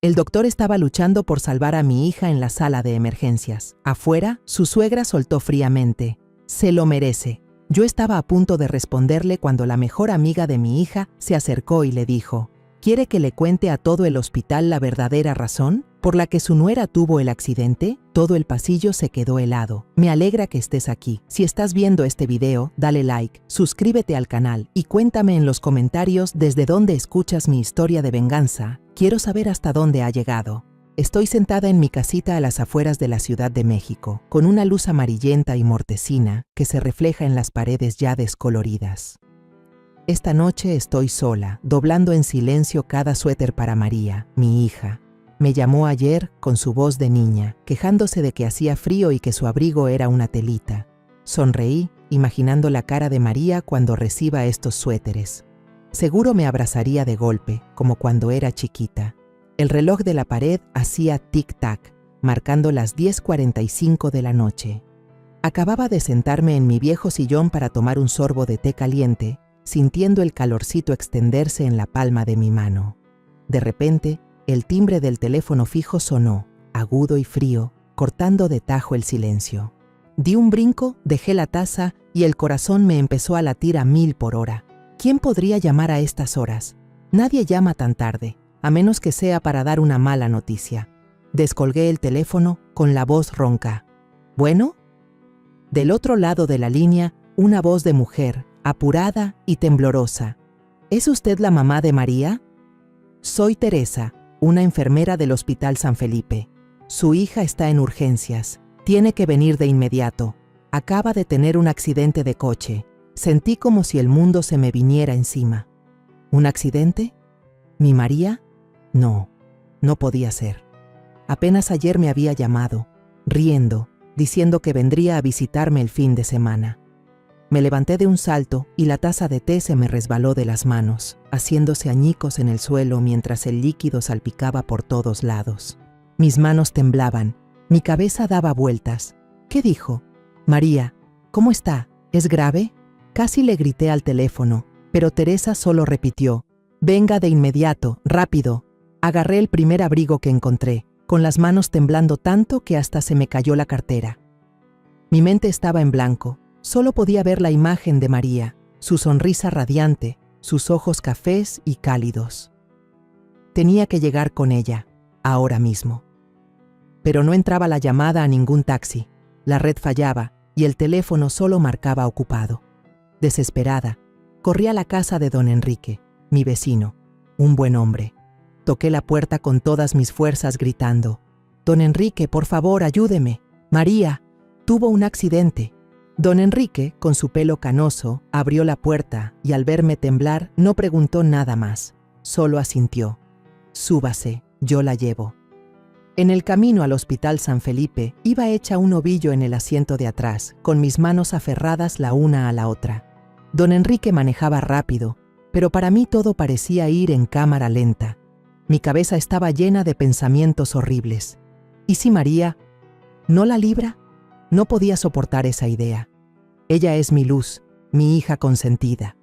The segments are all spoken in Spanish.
El doctor estaba luchando por salvar a mi hija en la sala de emergencias. Afuera, su suegra soltó fríamente: «Se lo merece». Yo estaba a punto de responderle cuando la mejor amiga de mi hija se acercó y le dijo: «¿Quiere que le cuente a todo el hospital la verdadera razón por la que su nuera tuvo el accidente?». Todo el pasillo se quedó helado. Me alegra que estés aquí. Si estás viendo este video, dale like, suscríbete al canal y cuéntame en los comentarios desde dónde escuchas mi historia de venganza. Quiero saber hasta dónde ha llegado. Estoy sentada en mi casita a las afueras de la Ciudad de México, con una luz amarillenta y mortecina que se refleja en las paredes ya descoloridas. Esta noche estoy sola, doblando en silencio cada suéter para María, mi hija. Me llamó ayer con su voz de niña, quejándose de que hacía frío y que su abrigo era una telita. Sonreí, imaginando la cara de María cuando reciba estos suéteres. Seguro me abrazaría de golpe, como cuando era chiquita. El reloj de la pared hacía tic-tac, marcando las 10:45 de la noche. Acababa de sentarme en mi viejo sillón para tomar un sorbo de té caliente, sintiendo el calorcito extenderse en la palma de mi mano. De repente, el timbre del teléfono fijo sonó, agudo y frío, cortando de tajo el silencio. Di un brinco, dejé la taza y el corazón me empezó a latir a 1000 por hora. ¿Quién podría llamar a estas horas? Nadie llama tan tarde, a menos que sea para dar una mala noticia. Descolgué el teléfono con la voz ronca. ¿Bueno? Del otro lado de la línea, una voz de mujer, apurada y temblorosa. ¿Es usted la mamá de María? Soy Teresa, una enfermera del Hospital San Felipe. Su hija está en urgencias. Tiene que venir de inmediato. Acaba de tener un accidente de coche. Sentí como si el mundo se me viniera encima. ¿Un accidente? ¿Mi María? No, no podía ser. Apenas ayer me había llamado, riendo, diciendo que vendría a visitarme el fin de semana. Me levanté de un salto y la taza de té se me resbaló de las manos, haciéndose añicos en el suelo mientras el líquido salpicaba por todos lados. Mis manos temblaban, mi cabeza daba vueltas. ¿Qué dijo? María, ¿cómo está? ¿Es grave? Casi le grité al teléfono, pero Teresa solo repitió: «Venga de inmediato, rápido». Agarré el primer abrigo que encontré, con las manos temblando tanto que hasta se me cayó la cartera. Mi mente estaba en blanco. Solo podía ver la imagen de María, su sonrisa radiante, sus ojos cafés y cálidos. Tenía que llegar con ella, ahora mismo. Pero no entraba la llamada a ningún taxi. La red fallaba y el teléfono solo marcaba ocupado. Desesperada, corrí a la casa de don Enrique, mi vecino, un buen hombre. Toqué la puerta con todas mis fuerzas gritando: «Don Enrique, por favor, ayúdeme. María tuvo un accidente». Don Enrique, con su pelo canoso, abrió la puerta y al verme temblar no preguntó nada más, solo asintió: «Súbase, yo la llevo». En el camino al Hospital San Felipe iba hecha un ovillo en el asiento de atrás, con mis manos aferradas la una a la otra. Don Enrique manejaba rápido, pero para mí todo parecía ir en cámara lenta. Mi cabeza estaba llena de pensamientos horribles. ¿Y si María no la libra? No podía soportar esa idea. Ella es mi luz, mi hija consentida.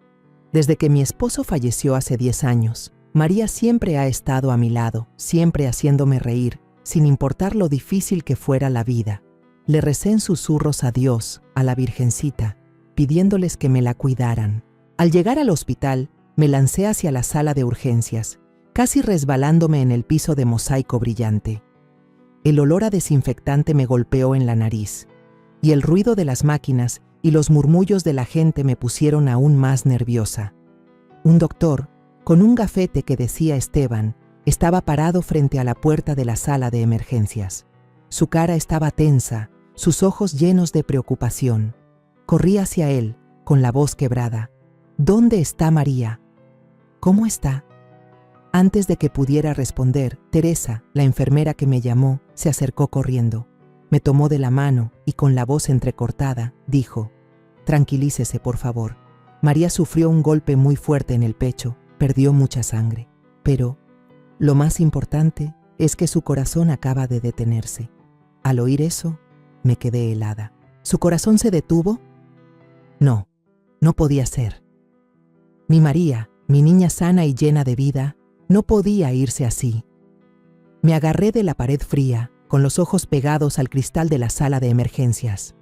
Desde que mi esposo falleció hace 10 años, María siempre ha estado a mi lado, siempre haciéndome reír, sin importar lo difícil que fuera la vida. Le recé en susurros a Dios, a la Virgencita, pidiéndoles que me la cuidaran. Al llegar al hospital, me lancé hacia la sala de urgencias, casi resbalándome en el piso de mosaico brillante. El olor a desinfectante me golpeó en la nariz, y el ruido de las máquinas y los murmullos de la gente me pusieron aún más nerviosa. Un doctor, con un gafete que decía Esteban, estaba parado frente a la puerta de la sala de emergencias. Su cara estaba tensa, sus ojos llenos de preocupación. Corrí hacia él, con la voz quebrada. «¿Dónde está María? ¿Cómo está?». Antes de que pudiera responder, Teresa, la enfermera que me llamó, se acercó corriendo. Me tomó de la mano y con la voz entrecortada, dijo: «Tranquilícese, por favor. María sufrió un golpe muy fuerte en el pecho, perdió mucha sangre. Pero lo más importante es que su corazón acaba de detenerse». Al oír eso, me quedé helada. ¿Su corazón se detuvo? No, no podía ser. Mi María, mi niña sana y llena de vida, no podía irse así. Me agarré de la pared fría, con los ojos pegados al cristal de la sala de emergencias.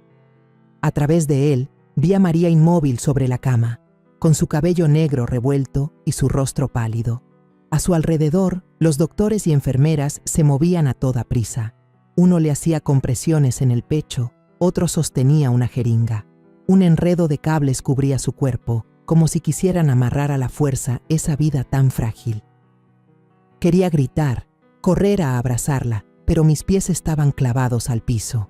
A través de él, vi a María inmóvil sobre la cama, con su cabello negro revuelto y su rostro pálido. A su alrededor, los doctores y enfermeras se movían a toda prisa. Uno le hacía compresiones en el pecho, otro sostenía una jeringa. Un enredo de cables cubría su cuerpo, como si quisieran amarrar a la fuerza esa vida tan frágil. Quería gritar, correr a abrazarla, pero mis pies estaban clavados al piso.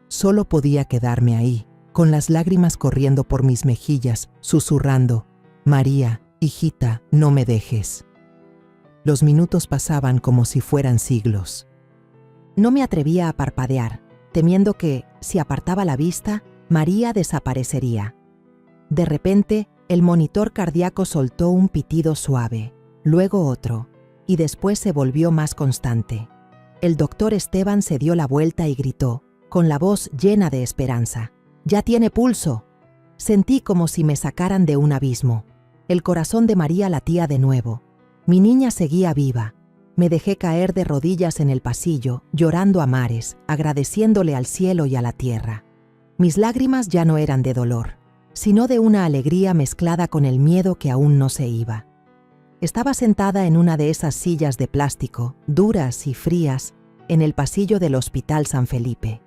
Solo podía quedarme ahí, con las lágrimas corriendo por mis mejillas, susurrando: «María, hijita, no me dejes». Los minutos pasaban como si fueran siglos. No me atrevía a parpadear, temiendo que, si apartaba la vista, María desaparecería. De repente, el monitor cardíaco soltó un pitido suave, luego otro, y después se volvió más constante. El doctor Esteban se dio la vuelta y gritó, con la voz llena de esperanza: «¡Ya tiene pulso!». Sentí como si me sacaran de un abismo. El corazón de María latía de nuevo. Mi niña seguía viva. Me dejé caer de rodillas en el pasillo, llorando a mares, agradeciéndole al cielo y a la tierra. Mis lágrimas ya no eran de dolor, sino de una alegría mezclada con el miedo que aún no se iba. Estaba sentada en una de esas sillas de plástico, duras y frías, en el pasillo del Hospital San Felipe.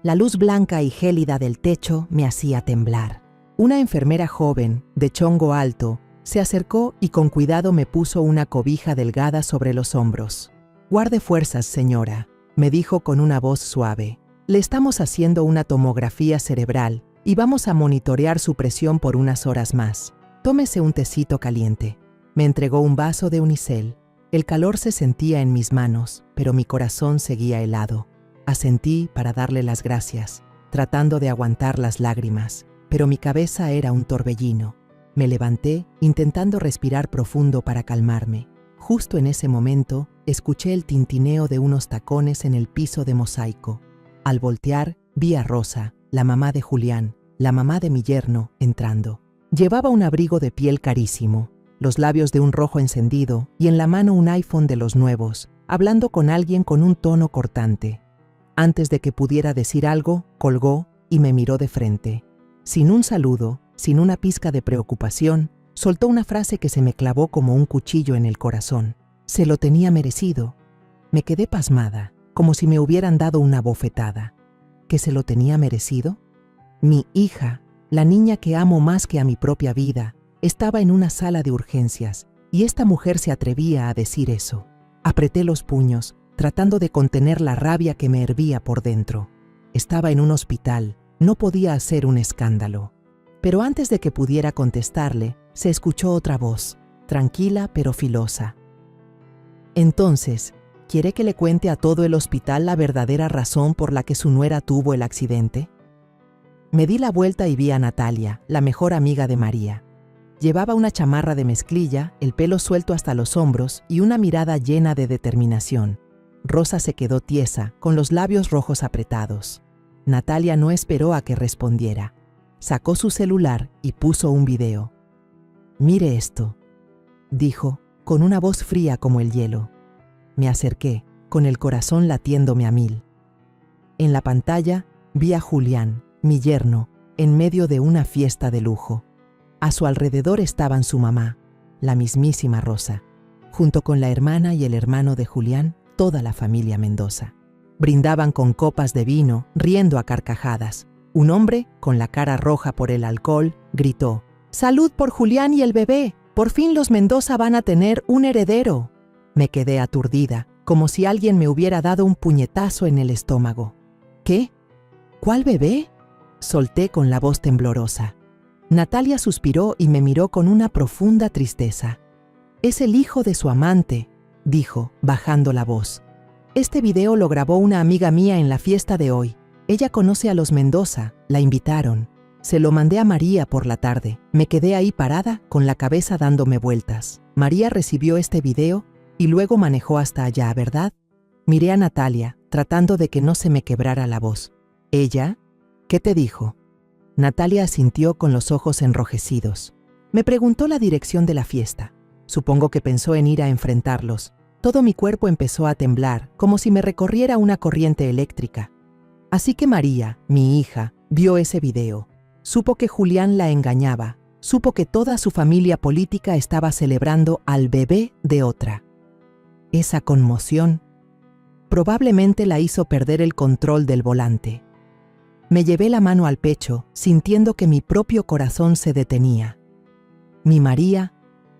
La luz blanca y gélida del techo me hacía temblar. Una enfermera joven, de chongo alto, se acercó y con cuidado me puso una cobija delgada sobre los hombros. «Guarde fuerzas, señora», me dijo con una voz suave. «Le estamos haciendo una tomografía cerebral y vamos a monitorear su presión por unas horas más. Tómese un tecito caliente». Me entregó un vaso de unicel. El calor se sentía en mis manos, pero mi corazón seguía helado. Asentí para darle las gracias, tratando de aguantar las lágrimas, pero mi cabeza era un torbellino. Me levanté, intentando respirar profundo para calmarme. Justo en ese momento, escuché el tintineo de unos tacones en el piso de mosaico. Al voltear, vi a Rosa, la mamá de Julián, la mamá de mi yerno, entrando. Llevaba un abrigo de piel carísimo, los labios de un rojo encendido y en la mano un iPhone de los nuevos, hablando con alguien con un tono cortante. Antes de que pudiera decir algo, colgó y me miró de frente. Sin un saludo, sin una pizca de preocupación, soltó una frase que se me clavó como un cuchillo en el corazón. Se lo tenía merecido. Me quedé pasmada, como si me hubieran dado una bofetada. ¿Que se lo tenía merecido? Mi hija, la niña que amo más que a mi propia vida, estaba en una sala de urgencias, y esta mujer se atrevía a decir eso. Apreté los puños, tratando de contener la rabia que me hervía por dentro. Estaba en un hospital, no podía hacer un escándalo. Pero antes de que pudiera contestarle, se escuchó otra voz, tranquila pero filosa. Entonces, ¿quiere que le cuente a todo el hospital la verdadera razón por la que su nuera tuvo el accidente? Me di la vuelta y vi a Natalia, la mejor amiga de María. Llevaba una chamarra de mezclilla, el pelo suelto hasta los hombros y una mirada llena de determinación. Rosa se quedó tiesa, con los labios rojos apretados. Natalia no esperó a que respondiera. Sacó su celular y puso un video. «Mire esto», dijo, con una voz fría como el hielo. Me acerqué, con el corazón latiéndome a mil. En la pantalla vi a Julián, mi yerno, en medio de una fiesta de lujo. A su alrededor estaban su mamá, la mismísima Rosa, junto con la hermana y el hermano de Julián, toda la familia Mendoza. Brindaban con copas de vino, riendo a carcajadas. Un hombre, con la cara roja por el alcohol, gritó: «¡Salud por Julián y el bebé! ¡Por fin los Mendoza van a tener un heredero!». Me quedé aturdida, como si alguien me hubiera dado un puñetazo en el estómago. «¿Qué? ¿Cuál bebé?», solté con la voz temblorosa. Natalia suspiró y me miró con una profunda tristeza. «Es el hijo de su amante», dijo, bajando la voz. «Este video lo grabó una amiga mía en la fiesta de hoy. Ella conoce a los Mendoza, la invitaron. Se lo mandé a María por la tarde. Me quedé ahí parada, con la cabeza dándome vueltas. María recibió este video y luego manejó hasta allá, ¿verdad?». Miré a Natalia, tratando de que no se me quebrara la voz. «¿Ella? ¿Qué te dijo?». Natalia asintió con los ojos enrojecidos. Me preguntó la dirección de la fiesta. Supongo que pensó en ir a enfrentarlos. Todo mi cuerpo empezó a temblar, como si me recorriera una corriente eléctrica. Así que María, mi hija, vio ese video. Supo que Julián la engañaba. Supo que toda su familia política estaba celebrando al bebé de otra. Esa conmoción probablemente la hizo perder el control del volante. Me llevé la mano al pecho, sintiendo que mi propio corazón se detenía. Mi María,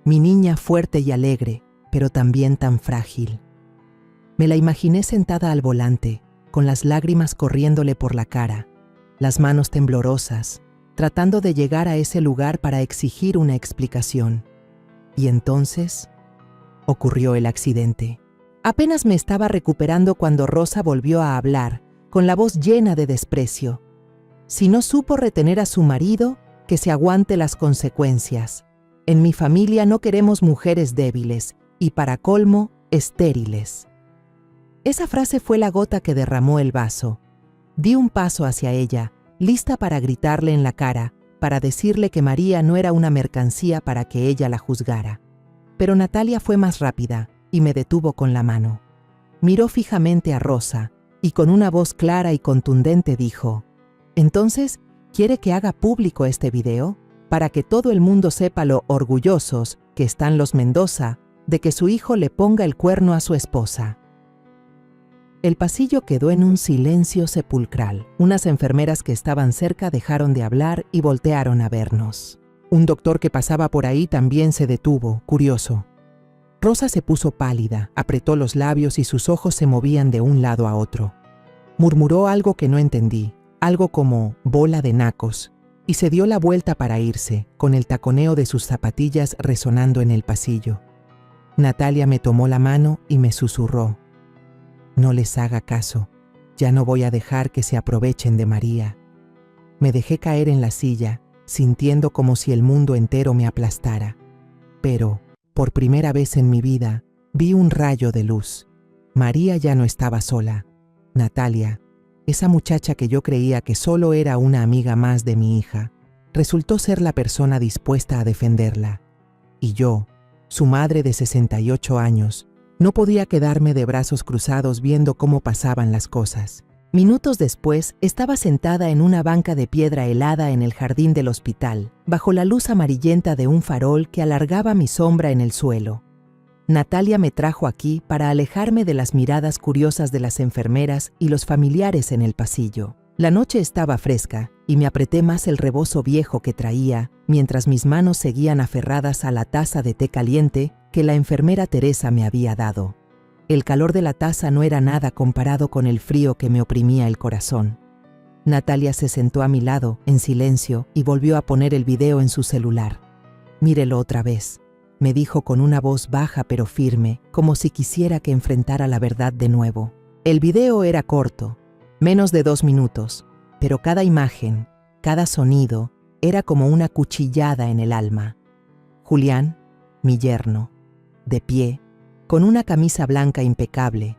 mi niña fuerte y alegre, pero también tan frágil. Me la imaginé sentada al volante, con las lágrimas corriéndole por la cara, las manos temblorosas, tratando de llegar a ese lugar para exigir una explicación. Y entonces ocurrió el accidente. Apenas me estaba recuperando cuando Rosa volvió a hablar, con la voz llena de desprecio. Si no supo retener a su marido, que se aguante las consecuencias. En mi familia no queremos mujeres débiles y, para colmo, estériles. Esa frase fue la gota que derramó el vaso. Di un paso hacia ella, lista para gritarle en la cara, para decirle que María no era una mercancía para que ella la juzgara. Pero Natalia fue más rápida y me detuvo con la mano. Miró fijamente a Rosa y con una voz clara y contundente dijo: «Entonces, ¿quiere que haga público este video? Para que todo el mundo sepa lo orgullosos que están los Mendoza de que su hijo le ponga el cuerno a su esposa». El pasillo quedó en un silencio sepulcral. Unas enfermeras que estaban cerca dejaron de hablar y voltearon a vernos. Un doctor que pasaba por ahí también se detuvo, curioso. Rosa se puso pálida, apretó los labios y sus ojos se movían de un lado a otro. Murmuró algo que no entendí, algo como «bola de nacos», y se dio la vuelta para irse, con el taconeo de sus zapatillas resonando en el pasillo. Natalia me tomó la mano y me susurró: «No les haga caso, ya no voy a dejar que se aprovechen de María». Me dejé caer en la silla, sintiendo como si el mundo entero me aplastara. Pero, por primera vez en mi vida, vi un rayo de luz. María ya no estaba sola. Natalia, esa muchacha que yo creía que solo era una amiga más de mi hija, resultó ser la persona dispuesta a defenderla. Y yo, su madre de 68 años, no podía quedarme de brazos cruzados viendo cómo pasaban las cosas. Minutos después, estaba sentada en una banca de piedra helada en el jardín del hospital, bajo la luz amarillenta de un farol que alargaba mi sombra en el suelo. Natalia me trajo aquí para alejarme de las miradas curiosas de las enfermeras y los familiares en el pasillo. La noche estaba fresca y me apreté más el rebozo viejo que traía, mientras mis manos seguían aferradas a la taza de té caliente que la enfermera Teresa me había dado. El calor de la taza no era nada comparado con el frío que me oprimía el corazón. Natalia se sentó a mi lado, en silencio, y volvió a poner el video en su celular. «Mírelo otra vez», me dijo con una voz baja pero firme, como si quisiera que enfrentara la verdad de nuevo. El video era corto, menos de 2 minutos, pero cada imagen, cada sonido, era como una cuchillada en el alma. Julián, mi yerno, de pie, con una camisa blanca impecable,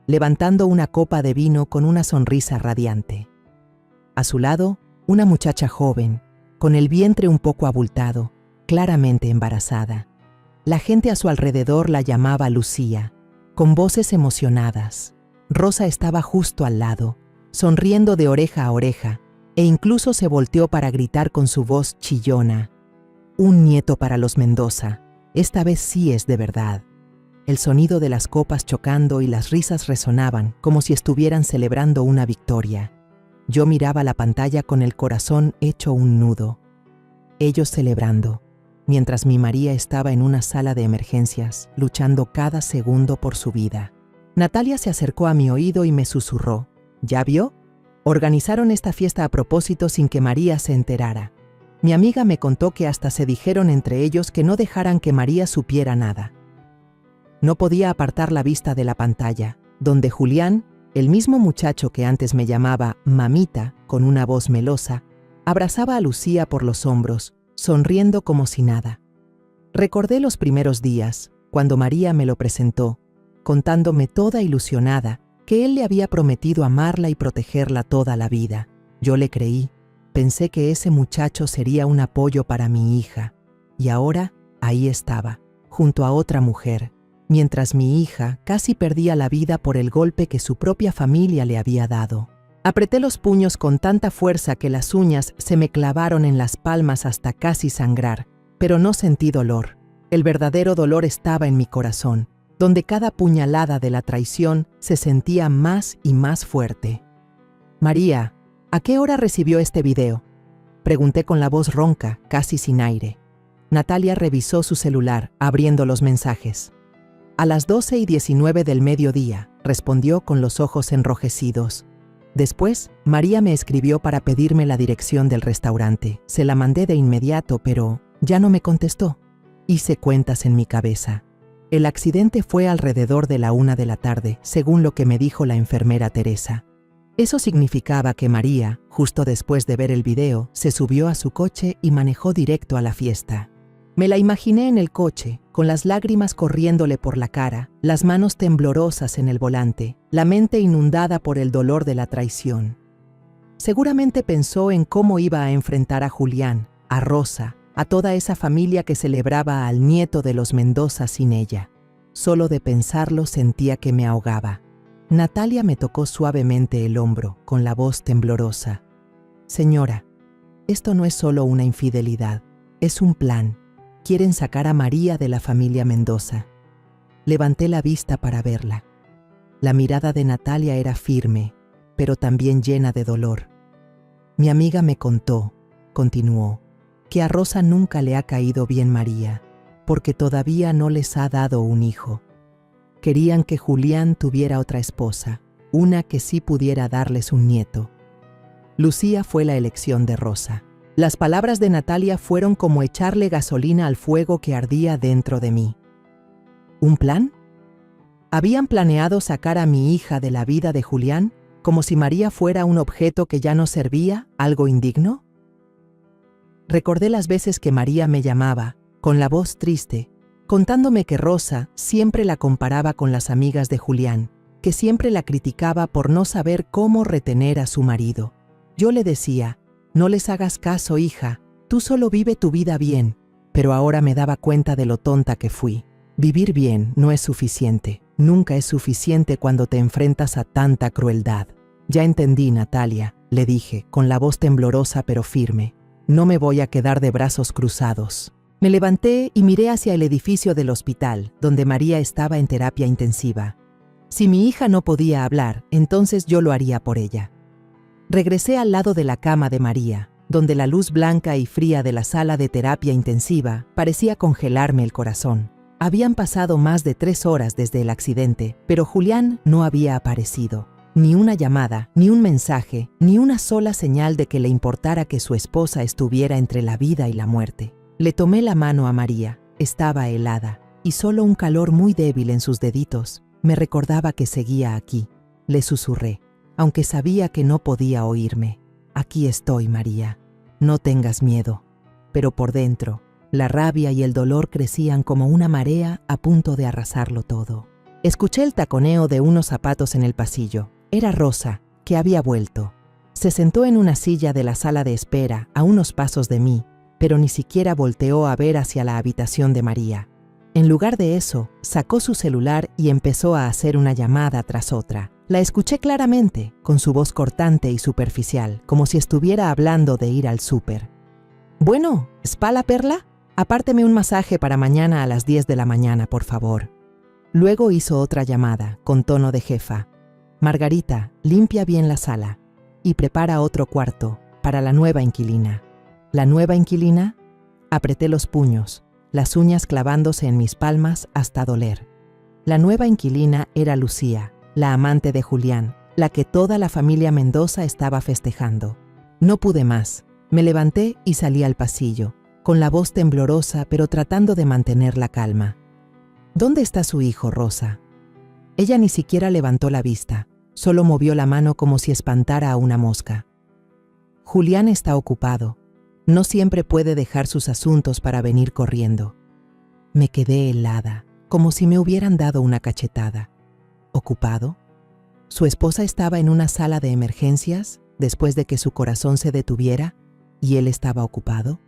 levantando una copa de vino con una sonrisa radiante. A su lado, una muchacha joven, con el vientre un poco abultado, claramente embarazada. La gente a su alrededor la llamaba Lucía, con voces emocionadas. Rosa estaba justo al lado, sonriendo de oreja a oreja, e incluso se volteó para gritar con su voz chillona: «Un nieto para los Mendoza, esta vez sí es de verdad». El sonido de las copas chocando y las risas resonaban como si estuvieran celebrando una victoria. Yo miraba la pantalla con el corazón hecho un nudo. Ellos celebrando, mientras mi María estaba en una sala de emergencias, luchando cada segundo por su vida. Natalia se acercó a mi oído y me susurró: «¿Ya vio? Organizaron esta fiesta a propósito sin que María se enterara». Mi amiga me contó que hasta se dijeron entre ellos que no dejaran que María supiera nada. No podía apartar la vista de la pantalla, donde Julián, el mismo muchacho que antes me llamaba mamita con una voz melosa, abrazaba a Lucía por los hombros, sonriendo como si nada. Recordé los primeros días, cuando María me lo presentó, contándome toda ilusionada que él le había prometido amarla y protegerla toda la vida. Yo le creí, pensé que ese muchacho sería un apoyo para mi hija, y ahora ahí estaba, junto a otra mujer, mientras mi hija casi perdía la vida por el golpe que su propia familia le había dado. Apreté los puños con tanta fuerza que las uñas se me clavaron en las palmas hasta casi sangrar, pero no sentí dolor. El verdadero dolor estaba en mi corazón, donde cada puñalada de la traición se sentía más y más fuerte. María, ¿a qué hora recibió este video?, pregunté con la voz ronca, casi sin aire. Natalia revisó su celular, abriendo los mensajes. A las 12:19 del mediodía, respondió con los ojos enrojecidos. Después, María me escribió para pedirme la dirección del restaurante. Se la mandé de inmediato, pero ya no me contestó. Hice cuentas en mi cabeza. El accidente fue alrededor de la 1 de la tarde, según lo que me dijo la enfermera Teresa. Eso significaba que María, justo después de ver el video, se subió a su coche y manejó directo a la fiesta. Me la imaginé en el coche, con las lágrimas corriéndole por la cara, las manos temblorosas en el volante, la mente inundada por el dolor de la traición. Seguramente pensó en cómo iba a enfrentar a Julián, a Rosa, a toda esa familia que celebraba al nieto de los Mendoza sin ella. Solo de pensarlo sentía que me ahogaba. Natalia me tocó suavemente el hombro, con la voz temblorosa. Señora, esto no es solo una infidelidad, es un plan. Quieren sacar a María de la familia Mendoza. Levanté la vista para verla. La mirada de Natalia era firme, pero también llena de dolor. Mi amiga me contó, continuó, que a Rosa nunca le ha caído bien María, porque todavía no les ha dado un hijo. Querían que Julián tuviera otra esposa, una que sí pudiera darles un nieto. Lucía fue la elección de Rosa. Las palabras de Natalia fueron como echarle gasolina al fuego que ardía dentro de mí. ¿Un plan? ¿Habían planeado sacar a mi hija de la vida de Julián, como si María fuera un objeto que ya no servía, algo indigno? Recordé las veces que María me llamaba, con la voz triste, contándome que Rosa siempre la comparaba con las amigas de Julián, que siempre la criticaba por no saber cómo retener a su marido. Yo le decía, no les hagas caso, hija, tú solo vive tu vida bien, pero ahora me daba cuenta de lo tonta que fui. Vivir bien no es suficiente, nunca es suficiente cuando te enfrentas a tanta crueldad. Ya entendí, Natalia, le dije, con la voz temblorosa pero firme. No me voy a quedar de brazos cruzados. Me levanté y miré hacia el edificio del hospital, donde María estaba en terapia intensiva. Si mi hija no podía hablar, entonces yo lo haría por ella. Regresé al lado de la cama de María, donde la luz blanca y fría de la sala de terapia intensiva parecía congelarme el corazón. Habían pasado más de 3 horas desde el accidente, pero Julián no había aparecido. Ni una llamada, ni un mensaje, ni una sola señal de que le importara que su esposa estuviera entre la vida y la muerte. Le tomé la mano a María, estaba helada, y solo un calor muy débil en sus deditos me recordaba que seguía aquí. Le susurré, aunque sabía que no podía oírme. Aquí estoy, María, no tengas miedo. Pero por dentro, la rabia y el dolor crecían como una marea a punto de arrasarlo todo. Escuché el taconeo de unos zapatos en el pasillo. Era Rosa, que había vuelto. Se sentó en una silla de la sala de espera, a unos pasos de mí, pero ni siquiera volteó a ver hacia la habitación de María. En lugar de eso, sacó su celular y empezó a hacer una llamada tras otra. La escuché claramente, con su voz cortante y superficial, como si estuviera hablando de ir al súper. Bueno, ¿spa la perla? Apárteme un masaje para mañana a las 10 de la mañana, por favor. Luego hizo otra llamada, con tono de jefa. Margarita, limpia bien la sala y prepara otro cuarto para la nueva inquilina. ¿La nueva inquilina? Apreté los puños, las uñas clavándose en mis palmas hasta doler. La nueva inquilina era Lucía, la amante de Julián, la que toda la familia Mendoza estaba festejando. No pude más. Me levanté y salí al pasillo, con la voz temblorosa pero tratando de mantener la calma. ¿Dónde está su hijo, Rosa? Ella ni siquiera levantó la vista, solo movió la mano como si espantara a una mosca. Julián está ocupado. No siempre puede dejar sus asuntos para venir corriendo. Me quedé helada, como si me hubieran dado una cachetada. ¿Ocupado? ¿Su esposa estaba en una sala de emergencias después de que su corazón se detuviera y él estaba ocupado?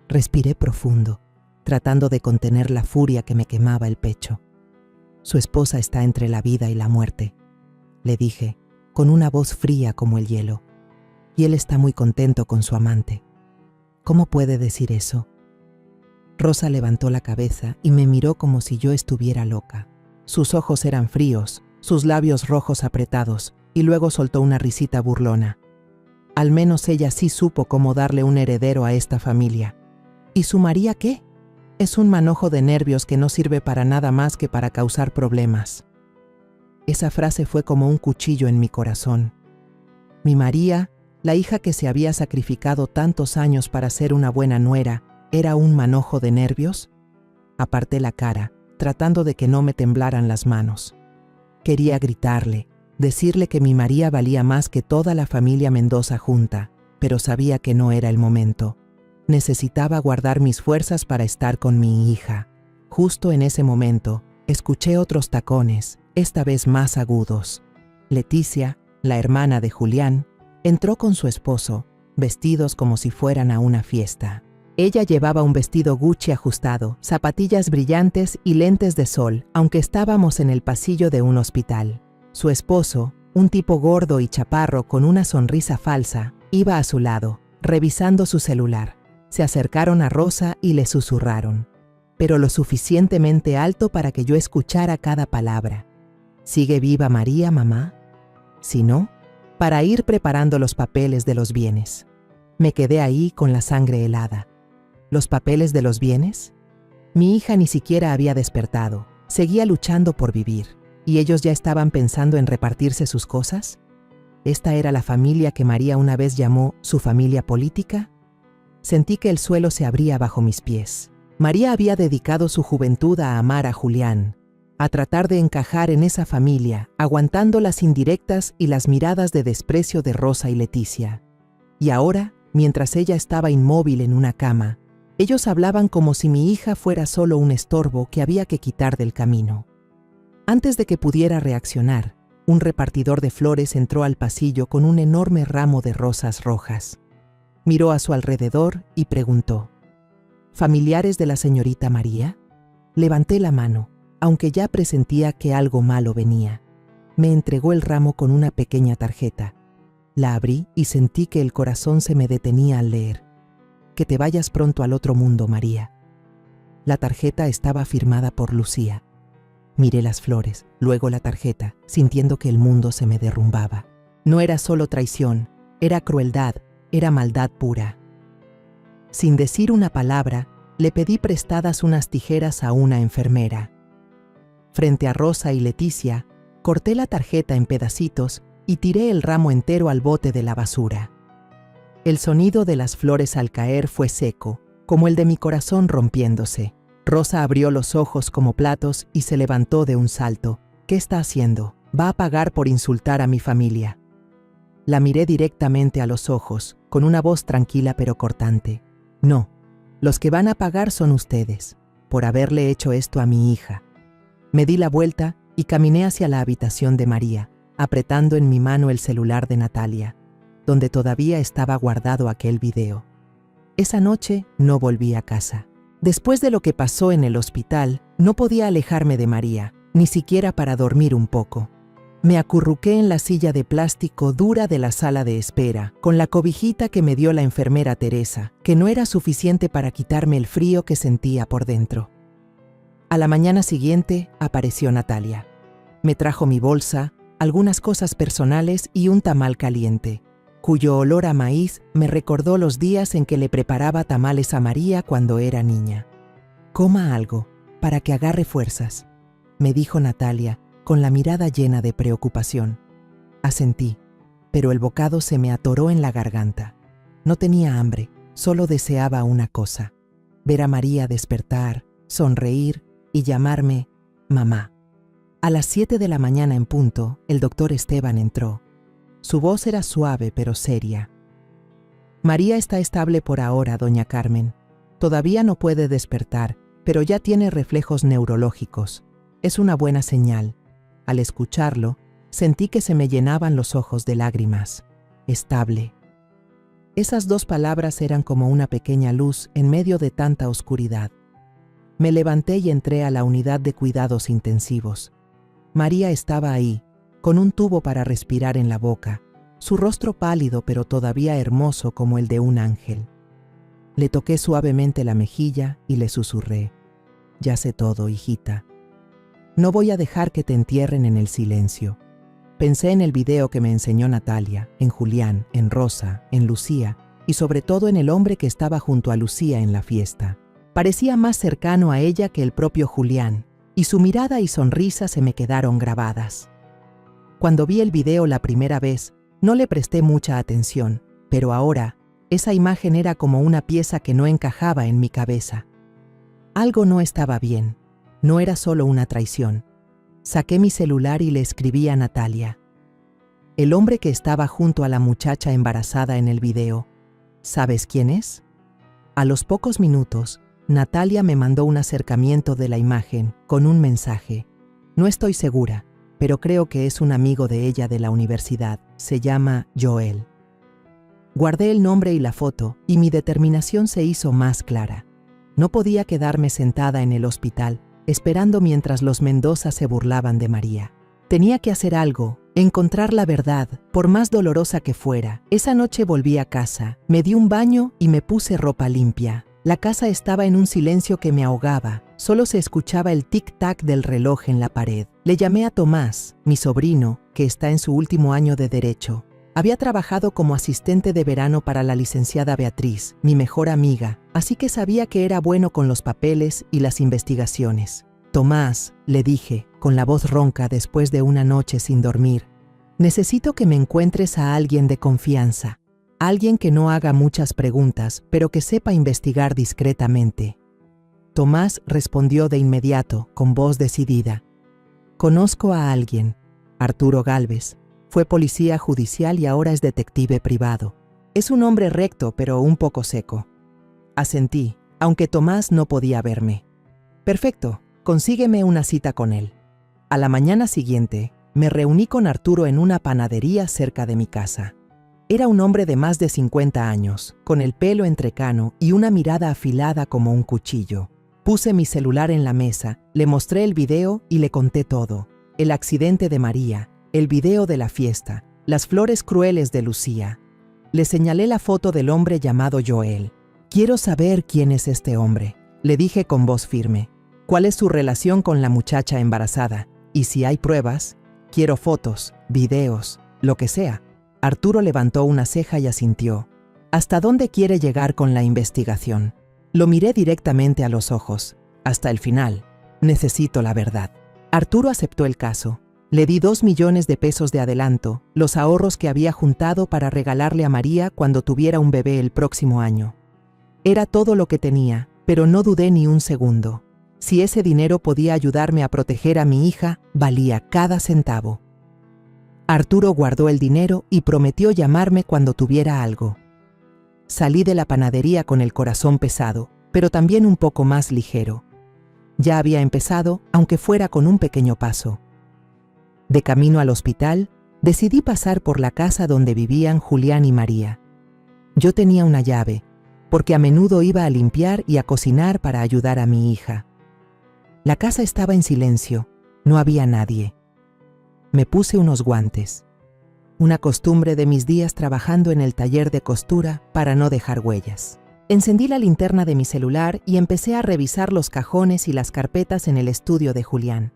Respiré profundo, tratando de contener la furia que me quemaba el pecho. Su esposa está entre la vida y la muerte, le dije, con una voz fría como el hielo. Y él está muy contento con su amante. ¿Cómo puede decir eso? Rosa levantó la cabeza y me miró como si yo estuviera loca. Sus ojos eran fríos, sus labios rojos apretados, y luego soltó una risita burlona. Al menos ella sí supo cómo darle un heredero a esta familia. ¿Y su María qué? Es un manojo de nervios que no sirve para nada más que para causar problemas. Esa frase fue como un cuchillo en mi corazón. Mi María, la hija que se había sacrificado tantos años para ser una buena nuera, ¿era un manojo de nervios? Aparté la cara, tratando de que no me temblaran las manos. Quería gritarle, decirle que mi María valía más que toda la familia Mendoza junta, pero sabía que no era el momento. Necesitaba guardar mis fuerzas para estar con mi hija. Justo en ese momento, escuché otros tacones, esta vez más agudos. Leticia, la hermana de Julián, entró con su esposo, vestidos como si fueran a una fiesta. Ella llevaba un vestido Gucci ajustado, zapatillas brillantes y lentes de sol, aunque estábamos en el pasillo de un hospital. Su esposo, un tipo gordo y chaparro con una sonrisa falsa, iba a su lado, revisando su celular. Se acercaron a Rosa y le susurraron, pero lo suficientemente alto para que yo escuchara cada palabra. ¿Sigue viva María, mamá? Si no, para ir preparando los papeles de los bienes. Me quedé ahí con la sangre helada. ¿Los papeles de los bienes? Mi hija ni siquiera había despertado. Seguía luchando por vivir. ¿Y ellos ya estaban pensando en repartirse sus cosas? ¿Esta era la familia que María una vez llamó su familia política? Sentí que el suelo se abría bajo mis pies. María había dedicado su juventud a amar a Julián, a tratar de encajar en esa familia, aguantando las indirectas y las miradas de desprecio de Rosa y Leticia. Y ahora, mientras ella estaba inmóvil en una cama, ellos hablaban como si mi hija fuera solo un estorbo que había que quitar del camino. Antes de que pudiera reaccionar, un repartidor de flores entró al pasillo con un enorme ramo de rosas rojas. Miró a su alrededor y preguntó, ¿familiares de la señorita María? Levanté la mano, aunque ya presentía que algo malo venía. Me entregó el ramo con una pequeña tarjeta. La abrí y sentí que el corazón se me detenía al leer. Que te vayas pronto al otro mundo, María. La tarjeta estaba firmada por Lucía. Miré las flores, luego la tarjeta, sintiendo que el mundo se me derrumbaba. No era solo traición, era crueldad, era maldad pura. Sin decir una palabra, le pedí prestadas unas tijeras a una enfermera. Frente a Rosa y Leticia, corté la tarjeta en pedacitos y tiré el ramo entero al bote de la basura. El sonido de las flores al caer fue seco, como el de mi corazón rompiéndose. Rosa abrió los ojos como platos y se levantó de un salto. ¿Qué está haciendo? Va a pagar por insultar a mi familia. La miré directamente a los ojos, con una voz tranquila pero cortante. No, los que van a pagar son ustedes, por haberle hecho esto a mi hija. Me di la vuelta y caminé hacia la habitación de María, apretando en mi mano el celular de Natalia, donde todavía estaba guardado aquel video. Esa noche no volví a casa. Después de lo que pasó en el hospital, no podía alejarme de María, ni siquiera para dormir un poco. Me acurruqué en la silla de plástico dura de la sala de espera, con la cobijita que me dio la enfermera Teresa, que no era suficiente para quitarme el frío que sentía por dentro. A la mañana siguiente apareció Natalia. Me trajo mi bolsa, algunas cosas personales y un tamal caliente, cuyo olor a maíz me recordó los días en que le preparaba tamales a María cuando era niña. Coma algo, para que agarre fuerzas, me dijo Natalia, con la mirada llena de preocupación. Asentí, pero el bocado se me atoró en la garganta. No tenía hambre, solo deseaba una cosa: ver a María despertar, sonreír y llamarme mamá. A las 7 de la mañana en punto, el doctor Esteban entró. Su voz era suave pero seria. María está estable por ahora, doña Carmen. Todavía no puede despertar, pero ya tiene reflejos neurológicos. Es una buena señal. Al escucharlo, sentí que se me llenaban los ojos de lágrimas. Estable. Esas dos palabras eran como una pequeña luz en medio de tanta oscuridad. Me levanté y entré a la unidad de cuidados intensivos. María estaba ahí, con un tubo para respirar en la boca, su rostro pálido pero todavía hermoso como el de un ángel. Le toqué suavemente la mejilla y le susurré: «Ya sé todo, hijita. No voy a dejar que te entierren en el silencio». Pensé en el video que me enseñó Natalia, en Julián, en Rosa, en Lucía y sobre todo en el hombre que estaba junto a Lucía en la fiesta. Parecía más cercano a ella que el propio Julián, y su mirada y sonrisa se me quedaron grabadas. Cuando vi el video la primera vez, no le presté mucha atención, pero ahora, esa imagen era como una pieza que no encajaba en mi cabeza. Algo no estaba bien, no era solo una traición. Saqué mi celular y le escribí a Natalia: «El hombre que estaba junto a la muchacha embarazada en el video, ¿sabes quién es?». A los pocos minutos, Natalia me mandó un acercamiento de la imagen con un mensaje: «No estoy segura, pero creo que es un amigo de ella de la universidad, se llama Joel». Guardé el nombre y la foto y mi determinación se hizo más clara. No podía quedarme sentada en el hospital, esperando mientras los Mendoza se burlaban de María. Tenía que hacer algo, encontrar la verdad, por más dolorosa que fuera. Esa noche volví a casa, me di un baño y me puse ropa limpia. La casa estaba en un silencio que me ahogaba, solo se escuchaba el tic-tac del reloj en la pared. Le llamé a Tomás, mi sobrino, que está en su último año de Derecho. Había trabajado como asistente de verano para la licenciada Beatriz, mi mejor amiga, así que sabía que era bueno con los papeles y las investigaciones. «Tomás», le dije, con la voz ronca después de una noche sin dormir, «necesito que me encuentres a alguien de confianza, alguien que no haga muchas preguntas, pero que sepa investigar discretamente». Tomás respondió de inmediato, con voz decidida: «Conozco a alguien, Arturo Gálvez. Fue policía judicial y ahora es detective privado. Es un hombre recto, pero un poco seco». Asentí, aunque Tomás no podía verme. «Perfecto, consígueme una cita con él». A la mañana siguiente, me reuní con Arturo en una panadería cerca de mi casa. Era un hombre de más de 50 años, con el pelo entrecano y una mirada afilada como un cuchillo. Puse mi celular en la mesa, le mostré el video y le conté todo: el accidente de María, el video de la fiesta, las flores crueles de Lucía. Le señalé la foto del hombre llamado Joel. «Quiero saber quién es este hombre», le dije con voz firme. «¿Cuál es su relación con la muchacha embarazada? Y si hay pruebas, quiero fotos, videos, lo que sea». Arturo levantó una ceja y asintió. «¿Hasta dónde quiere llegar con la investigación?». Lo miré directamente a los ojos. «Hasta el final. Necesito la verdad». Arturo aceptó el caso. Le di 2 millones de pesos de adelanto, los ahorros que había juntado para regalarle a María cuando tuviera un bebé el próximo año. Era todo lo que tenía, pero no dudé ni un segundo. Si ese dinero podía ayudarme a proteger a mi hija, valía cada centavo. Arturo guardó el dinero y prometió llamarme cuando tuviera algo. Salí de la panadería con el corazón pesado, pero también un poco más ligero. Ya había empezado, aunque fuera con un pequeño paso. De camino al hospital, decidí pasar por la casa donde vivían Julián y María. Yo tenía una llave, porque a menudo iba a limpiar y a cocinar para ayudar a mi hija. La casa estaba en silencio, no había nadie. Me puse unos guantes, una costumbre de mis días trabajando en el taller de costura para no dejar huellas. Encendí la linterna de mi celular y empecé a revisar los cajones y las carpetas en el estudio de Julián.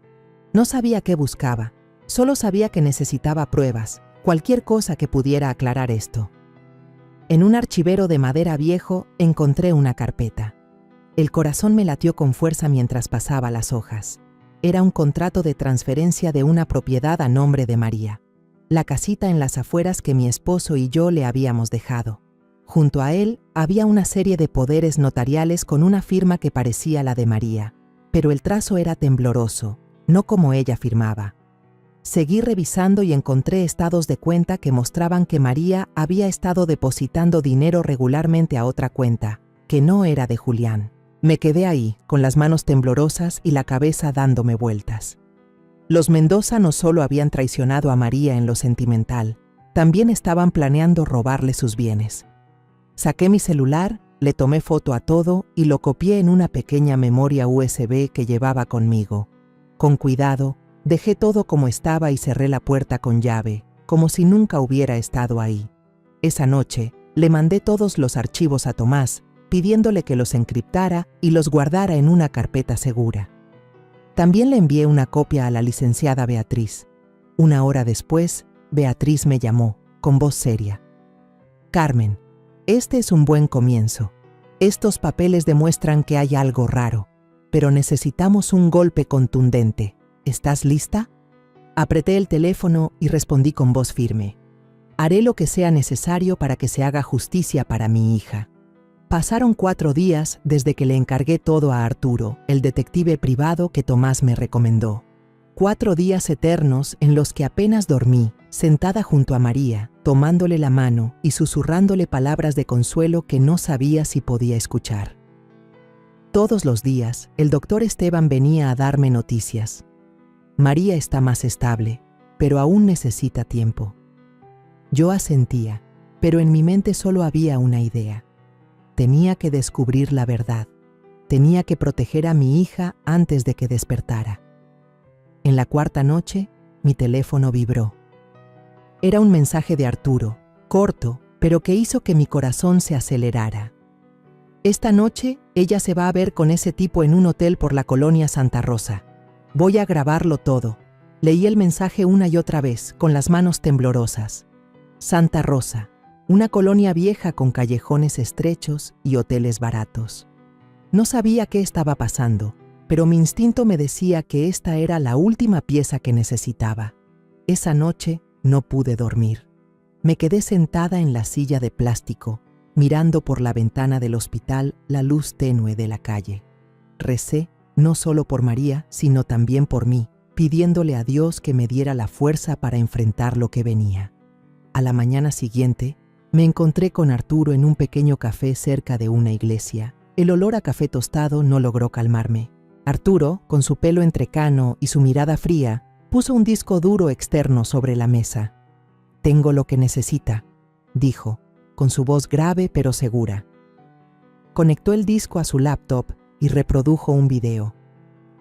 No sabía qué buscaba. Solo sabía que necesitaba pruebas, cualquier cosa que pudiera aclarar esto. En un archivero de madera viejo encontré una carpeta. El corazón me latió con fuerza mientras pasaba las hojas. Era un contrato de transferencia de una propiedad a nombre de María, la casita en las afueras que mi esposo y yo le habíamos dejado. Junto a él había una serie de poderes notariales con una firma que parecía la de María, pero el trazo era tembloroso, no como ella firmaba. Seguí revisando y encontré estados de cuenta que mostraban que María había estado depositando dinero regularmente a otra cuenta, que no era de Julián. Me quedé ahí, con las manos temblorosas y la cabeza dándome vueltas. Los Mendoza no solo habían traicionado a María en lo sentimental, también estaban planeando robarle sus bienes. Saqué mi celular, le tomé foto a todo y lo copié en una pequeña memoria USB que llevaba conmigo. Con cuidado, Dejé todo como estaba y cerré la puerta con llave, como si nunca hubiera estado ahí. Esa noche, le mandé todos los archivos a Tomás, pidiéndole que los encriptara y los guardara en una carpeta segura. También le envié una copia a la licenciada Beatriz. Una hora después, Beatriz me llamó, con voz seria. «Carmen, este es un buen comienzo. Estos papeles demuestran que hay algo raro, pero necesitamos un golpe contundente. ¿Estás lista?» Apreté el teléfono y respondí con voz firme. «Haré lo que sea necesario para que se haga justicia para mi hija». Pasaron 4 días desde que le encargué todo a Arturo, el detective privado que Tomás me recomendó. 4 días eternos en los que apenas dormí, sentada junto a María, tomándole la mano y susurrándole palabras de consuelo que no sabía si podía escuchar. Todos los días, el doctor Esteban venía a darme noticias. María está más estable, pero aún necesita tiempo. Yo asentía, pero en mi mente solo había una idea. Tenía que descubrir la verdad. Tenía que proteger a mi hija antes de que despertara. En la 4ª noche, mi teléfono vibró. Era un mensaje de Arturo, corto, pero que hizo que mi corazón se acelerara. «Esta noche, ella se va a ver con ese tipo en un hotel por la colonia Santa Rosa. Voy a grabarlo todo». Leí el mensaje una y otra vez, con las manos temblorosas. Santa Rosa, una colonia vieja con callejones estrechos y hoteles baratos. No sabía qué estaba pasando, pero mi instinto me decía que esta era la última pieza que necesitaba. Esa noche no pude dormir. Me quedé sentada en la silla de plástico, mirando por la ventana del hospital la luz tenue de la calle. Recé, no solo por María, sino también por mí, pidiéndole a Dios que me diera la fuerza para enfrentar lo que venía. A la mañana siguiente, me encontré con Arturo en un pequeño café cerca de una iglesia. El olor a café tostado no logró calmarme. Arturo, con su pelo entrecano y su mirada fría, puso un disco duro externo sobre la mesa. «Tengo lo que necesita», dijo, con su voz grave pero segura. Conectó el disco a su laptop y reprodujo un video.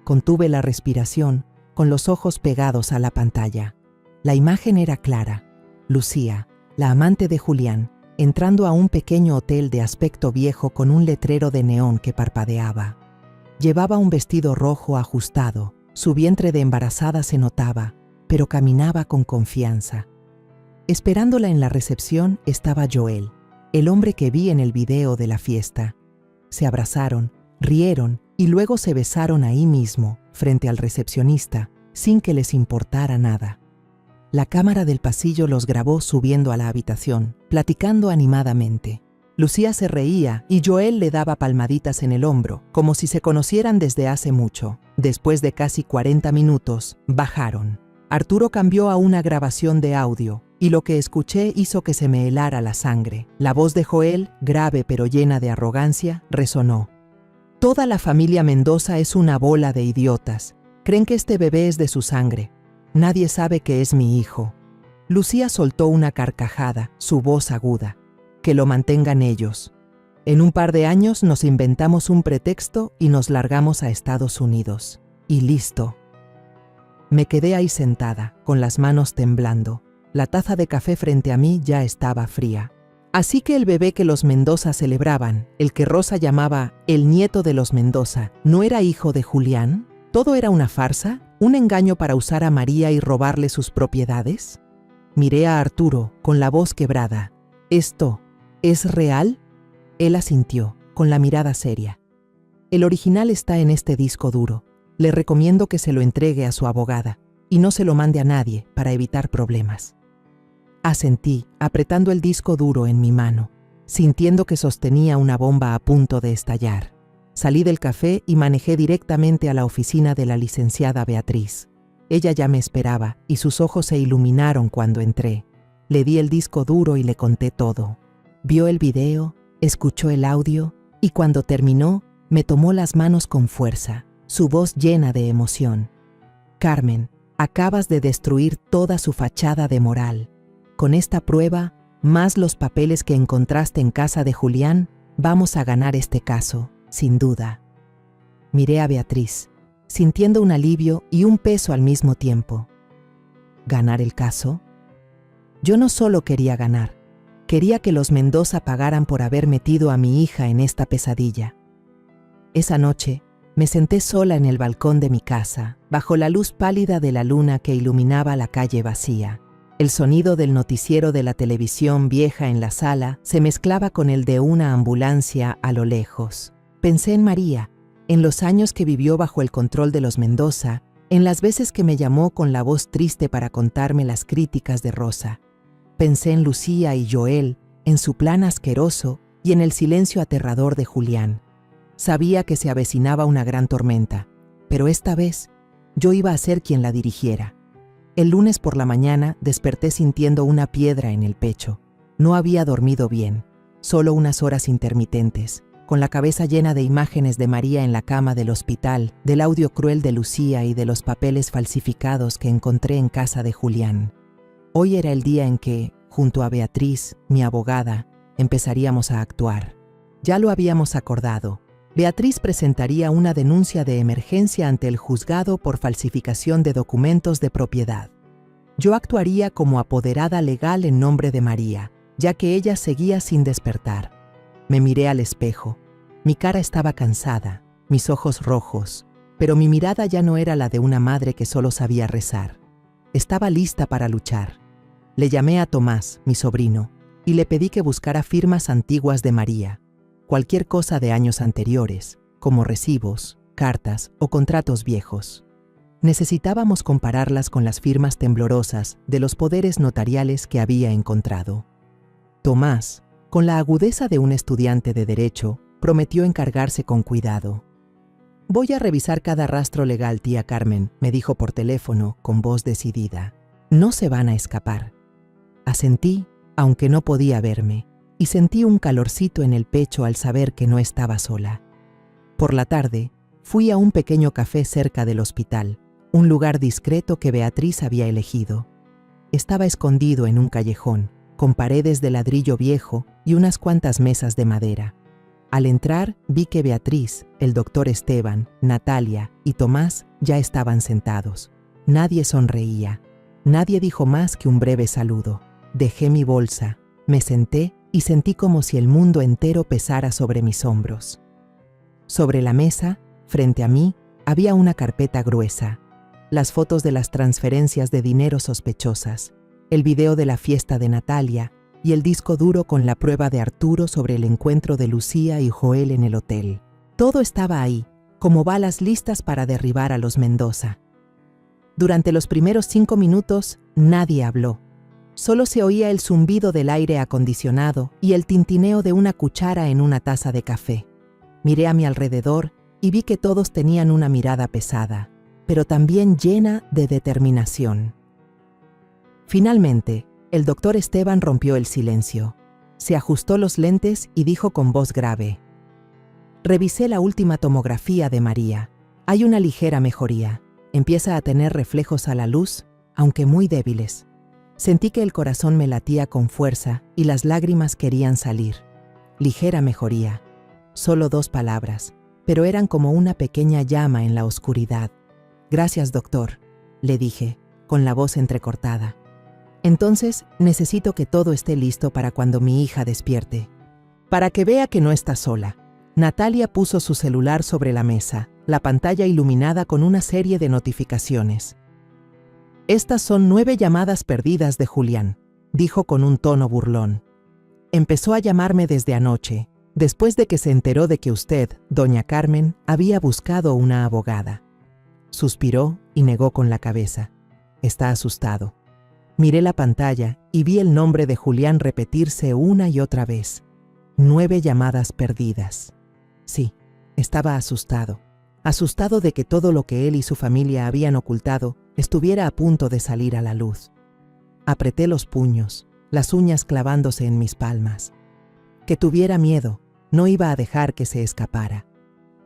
Contuve la respiración, con los ojos pegados a la pantalla. La imagen era clara. Lucía, la amante de Julián, entrando a un pequeño hotel de aspecto viejo con un letrero de neón que parpadeaba. Llevaba un vestido rojo ajustado, su vientre de embarazada se notaba, pero caminaba con confianza. Esperándola en la recepción estaba Joel, el hombre que vi en el video de la fiesta. Se abrazaron, rieron y luego se besaron ahí mismo, frente al recepcionista, sin que les importara nada. La cámara del pasillo los grabó subiendo a la habitación, platicando animadamente. Lucía se reía y Joel le daba palmaditas en el hombro, como si se conocieran desde hace mucho. Después de casi 40 minutos, bajaron. Arturo cambió a una grabación de audio, y lo que escuché hizo que se me helara la sangre. La voz de Joel, grave pero llena de arrogancia, resonó. «Toda la familia Mendoza es una bola de idiotas. Creen que este bebé es de su sangre. Nadie sabe que es mi hijo». Lucía soltó una carcajada, su voz aguda. «Que lo mantengan ellos. En un par de años nos inventamos un pretexto y nos largamos a Estados Unidos. Y listo». Me quedé ahí sentada, con las manos temblando. La taza de café frente a mí ya estaba fría. Así que el bebé que los Mendoza celebraban, el que Rosa llamaba el nieto de los Mendoza, ¿no era hijo de Julián? ¿Todo era una farsa? ¿Un engaño para usar a María y robarle sus propiedades? Miré a Arturo, con la voz quebrada. «¿Esto es real?» Él asintió, con la mirada seria. «El original está en este disco duro. Le recomiendo que se lo entregue a su abogada y no se lo mande a nadie para evitar problemas». Asentí, apretando el disco duro en mi mano, sintiendo que sostenía una bomba a punto de estallar. Salí del café y manejé directamente a la oficina de la licenciada Beatriz. Ella ya me esperaba y sus ojos se iluminaron cuando entré. Le di el disco duro y le conté todo. Vio el video, escuchó el audio y cuando terminó, me tomó las manos con fuerza, su voz llena de emoción. «Carmen, acabas de destruir toda su fachada de moral. Con esta prueba, más los papeles que encontraste en casa de Julián, vamos a ganar este caso, sin duda». Miré a Beatriz. sintiendo un alivio y un peso al mismo tiempo. ¿Ganar el caso? Yo no solo quería ganar, quería que los Mendoza pagaran por haber metido a mi hija en esta pesadilla. Esa noche, me senté sola en el balcón de mi casa, bajo la luz pálida de la luna que iluminaba la calle vacía. El sonido del noticiero de la televisión vieja en la sala se mezclaba con el de una ambulancia a lo lejos. Pensé en María, en los años que vivió bajo el control de los Mendoza, en las veces que me llamó con la voz triste para contarme las críticas de Rosa. Pensé en Lucía y Joel, en su plan asqueroso y en el silencio aterrador de Julián. Sabía que se avecinaba una gran tormenta, pero esta vez yo iba a ser quien la dirigiera. El lunes por la mañana desperté sintiendo una piedra en el pecho. No había dormido bien, solo unas horas intermitentes, con la cabeza llena de imágenes de María en la cama del hospital, del audio cruel de Lucía y de los papeles falsificados que encontré en casa de Julián. Hoy era el día en que, junto a Beatriz, mi abogada, empezaríamos a actuar. Ya lo habíamos acordado. Beatriz presentaría una denuncia de emergencia ante el juzgado por falsificación de documentos de propiedad. Yo actuaría como apoderada legal en nombre de María, ya que ella seguía sin despertar. Me miré al espejo. Mi cara estaba cansada, mis ojos rojos, pero mi mirada ya no era la de una madre que solo sabía rezar. Estaba lista para luchar. Le llamé a Tomás, mi sobrino, y le pedí que buscara firmas antiguas de María, cualquier cosa de años anteriores, como recibos, cartas o contratos viejos. Necesitábamos compararlas con las firmas temblorosas de los poderes notariales que había encontrado. Tomás, con la agudeza de un estudiante de derecho, prometió encargarse con cuidado. «Voy a revisar cada rastro legal, tía Carmen», me dijo por teléfono con voz decidida. «No se van a escapar». Asentí, aunque no podía verme, y sentí un calorcito en el pecho al saber que no estaba sola. Por la tarde, fui a un pequeño café cerca del hospital, un lugar discreto que Beatriz había elegido. Estaba escondido en un callejón, con paredes de ladrillo viejo y unas cuantas mesas de madera. Al entrar, vi que Beatriz, el doctor Esteban, Natalia y Tomás ya estaban sentados. Nadie sonreía. Nadie dijo más que un breve saludo. Dejé mi bolsa, me senté y sentí como si el mundo entero pesara sobre mis hombros. Sobre la mesa, frente a mí, había una carpeta gruesa, las fotos de las transferencias de dinero sospechosas, el video de la fiesta de Natalia y el disco duro con la prueba de Arturo sobre el encuentro de Lucía y Joel en el hotel. Todo estaba ahí, como balas listas para derribar a los Mendoza. Durante los primeros 5 minutos, nadie habló. Solo se oía el zumbido del aire acondicionado y el tintineo de una cuchara en una taza de café. Miré a mi alrededor y vi que todos tenían una mirada pesada, pero también llena de determinación. Finalmente, el doctor Esteban rompió el silencio. Se ajustó los lentes y dijo con voz grave: «Revisé la última tomografía de María. Hay una ligera mejoría. Empieza a tener reflejos a la luz, aunque muy débiles». Sentí que el corazón me latía con fuerza y las lágrimas querían salir. Ligera mejoría. Solo 2 palabras, pero eran como una pequeña llama en la oscuridad. «Gracias, doctor», le dije, con la voz entrecortada. «Entonces, necesito que todo esté listo para cuando mi hija despierte. Para que vea que no está sola». Natalia puso su celular sobre la mesa, la pantalla iluminada con una serie de notificaciones. «Estas son 9 llamadas perdidas de Julián», dijo con un tono burlón. «Empezó a llamarme desde anoche, después de que se enteró de que usted, doña Carmen, había buscado una abogada». Suspiró y negó con la cabeza. Está asustado. Miré la pantalla y vi el nombre de Julián repetirse una y otra vez. 9 llamadas perdidas. Sí, estaba asustado. Asustado de que todo lo que él y su familia habían ocultado estuviera a punto de salir a la luz. Apreté los puños, las uñas clavándose en mis palmas. Que tuviera miedo, no iba a dejar que se escapara.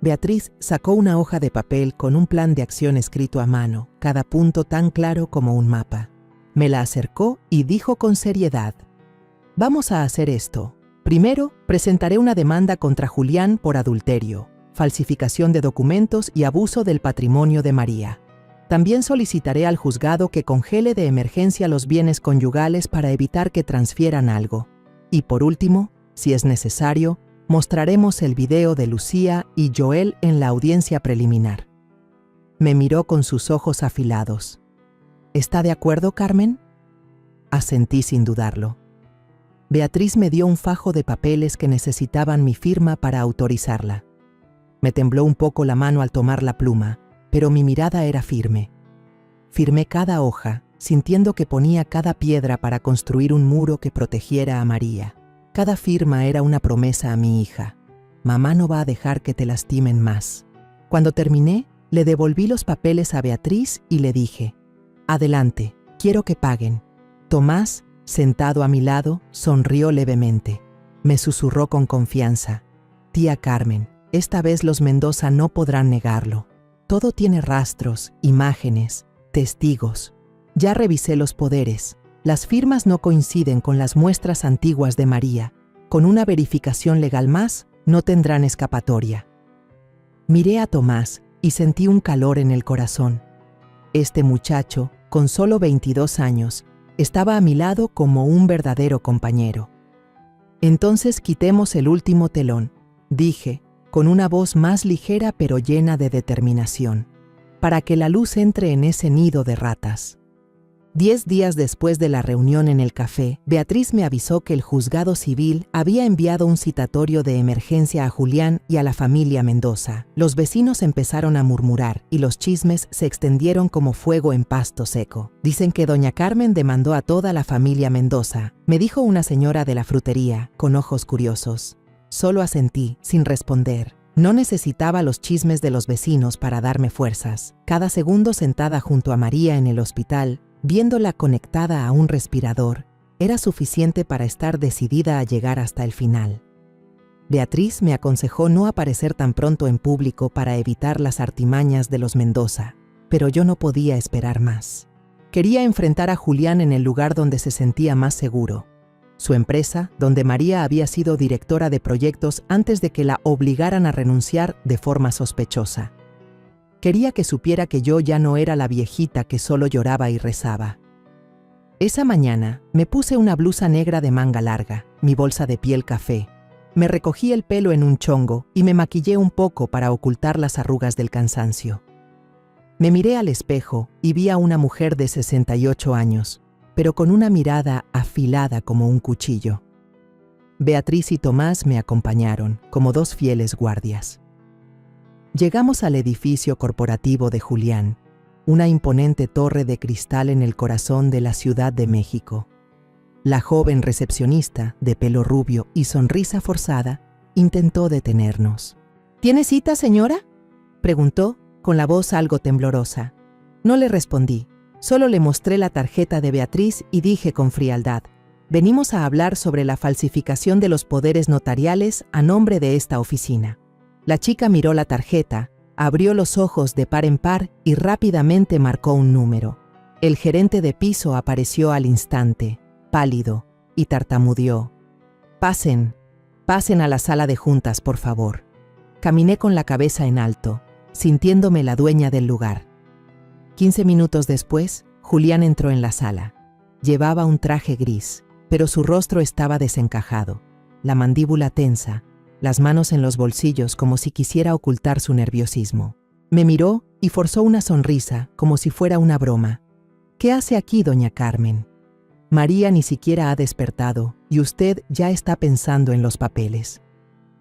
Beatriz sacó una hoja de papel con un plan de acción escrito a mano, cada punto tan claro como un mapa. Me la acercó y dijo con seriedad: «Vamos a hacer esto. Primero, presentaré una demanda contra Julián por adulterio. falsificación de documentos y abuso del patrimonio de María. También solicitaré al juzgado que congele de emergencia los bienes conyugales para evitar que transfieran algo. Y por último, si es necesario, mostraremos el video de Lucía y Joel en la audiencia preliminar. Me miró con sus ojos afilados. ¿Está de acuerdo, Carmen? Asentí sin dudarlo. Beatriz me dio un fajo de papeles que necesitaban mi firma para autorizarla. Me tembló un poco la mano al tomar la pluma, pero mi mirada era firme. Firmé cada hoja, sintiendo que ponía cada piedra para construir un muro que protegiera a María. Cada firma era una promesa a mi hija. Mamá no va a dejar que te lastimen más. Cuando terminé, le devolví los papeles a Beatriz y le dije: adelante, quiero que paguen. Tomás, sentado a mi lado, sonrió levemente. Me susurró con confianza: tía Carmen, esta vez los Mendoza no podrán negarlo. Todo tiene rastros, imágenes, testigos. Ya revisé los poderes. Las firmas no coinciden con las muestras antiguas de María. Con una verificación legal más, no tendrán escapatoria. Miré a Tomás y sentí un calor en el corazón. Este muchacho, con solo 22 años, estaba a mi lado como un verdadero compañero. Entonces quitemos el último telón, dije, con una voz más ligera pero llena de determinación, para que la luz entre en ese nido de ratas. 10 días después de la reunión en el café, Beatriz me avisó que el juzgado civil había enviado un citatorio de emergencia a Julián y a la familia Mendoza. Los vecinos empezaron a murmurar y los chismes se extendieron como fuego en pasto seco. Dicen que doña Carmen demandó a toda la familia Mendoza, me dijo una señora de la frutería, con ojos curiosos. Solo asentí, sin responder. No necesitaba los chismes de los vecinos para darme fuerzas. Cada segundo sentada junto a María en el hospital, viéndola conectada a un respirador, era suficiente para estar decidida a llegar hasta el final. Beatriz me aconsejó no aparecer tan pronto en público para evitar las artimañas de los Mendoza, pero yo no podía esperar más. Quería enfrentar a Julián en el lugar donde se sentía más seguro. Su empresa, donde María había sido directora de proyectos antes de que la obligaran a renunciar de forma sospechosa. Quería que supiera que yo ya no era la viejita que solo lloraba y rezaba. Esa mañana me puse una blusa negra de manga larga, mi bolsa de piel café. Me recogí el pelo en un chongo y me maquillé un poco para ocultar las arrugas del cansancio. Me miré al espejo y vi a una mujer de 68 años, pero con una mirada afilada como un cuchillo. Beatriz y Tomás me acompañaron, como dos fieles guardias. Llegamos al edificio corporativo de Julián, una imponente torre de cristal en el corazón de la Ciudad de México. La joven recepcionista, de pelo rubio y sonrisa forzada, intentó detenernos. ¿Tiene cita, señora?, preguntó, con la voz algo temblorosa. No le respondí, solo le mostré la tarjeta de Beatriz y dije con frialdad: venimos a hablar sobre la falsificación de los poderes notariales a nombre de esta oficina. La chica miró la tarjeta, abrió los ojos de par en par y rápidamente marcó un número. El gerente de piso apareció al instante, pálido, y tartamudeó: pasen a la sala de juntas, por favor. Caminé con la cabeza en alto, sintiéndome la dueña del lugar. 15 minutos después, Julián entró en la sala. Llevaba un traje gris, pero su rostro estaba desencajado, la mandíbula tensa, las manos en los bolsillos como si quisiera ocultar su nerviosismo. Me miró y forzó una sonrisa como si fuera una broma. ¿Qué hace aquí, doña Carmen? María ni siquiera ha despertado y usted ya está pensando en los papeles.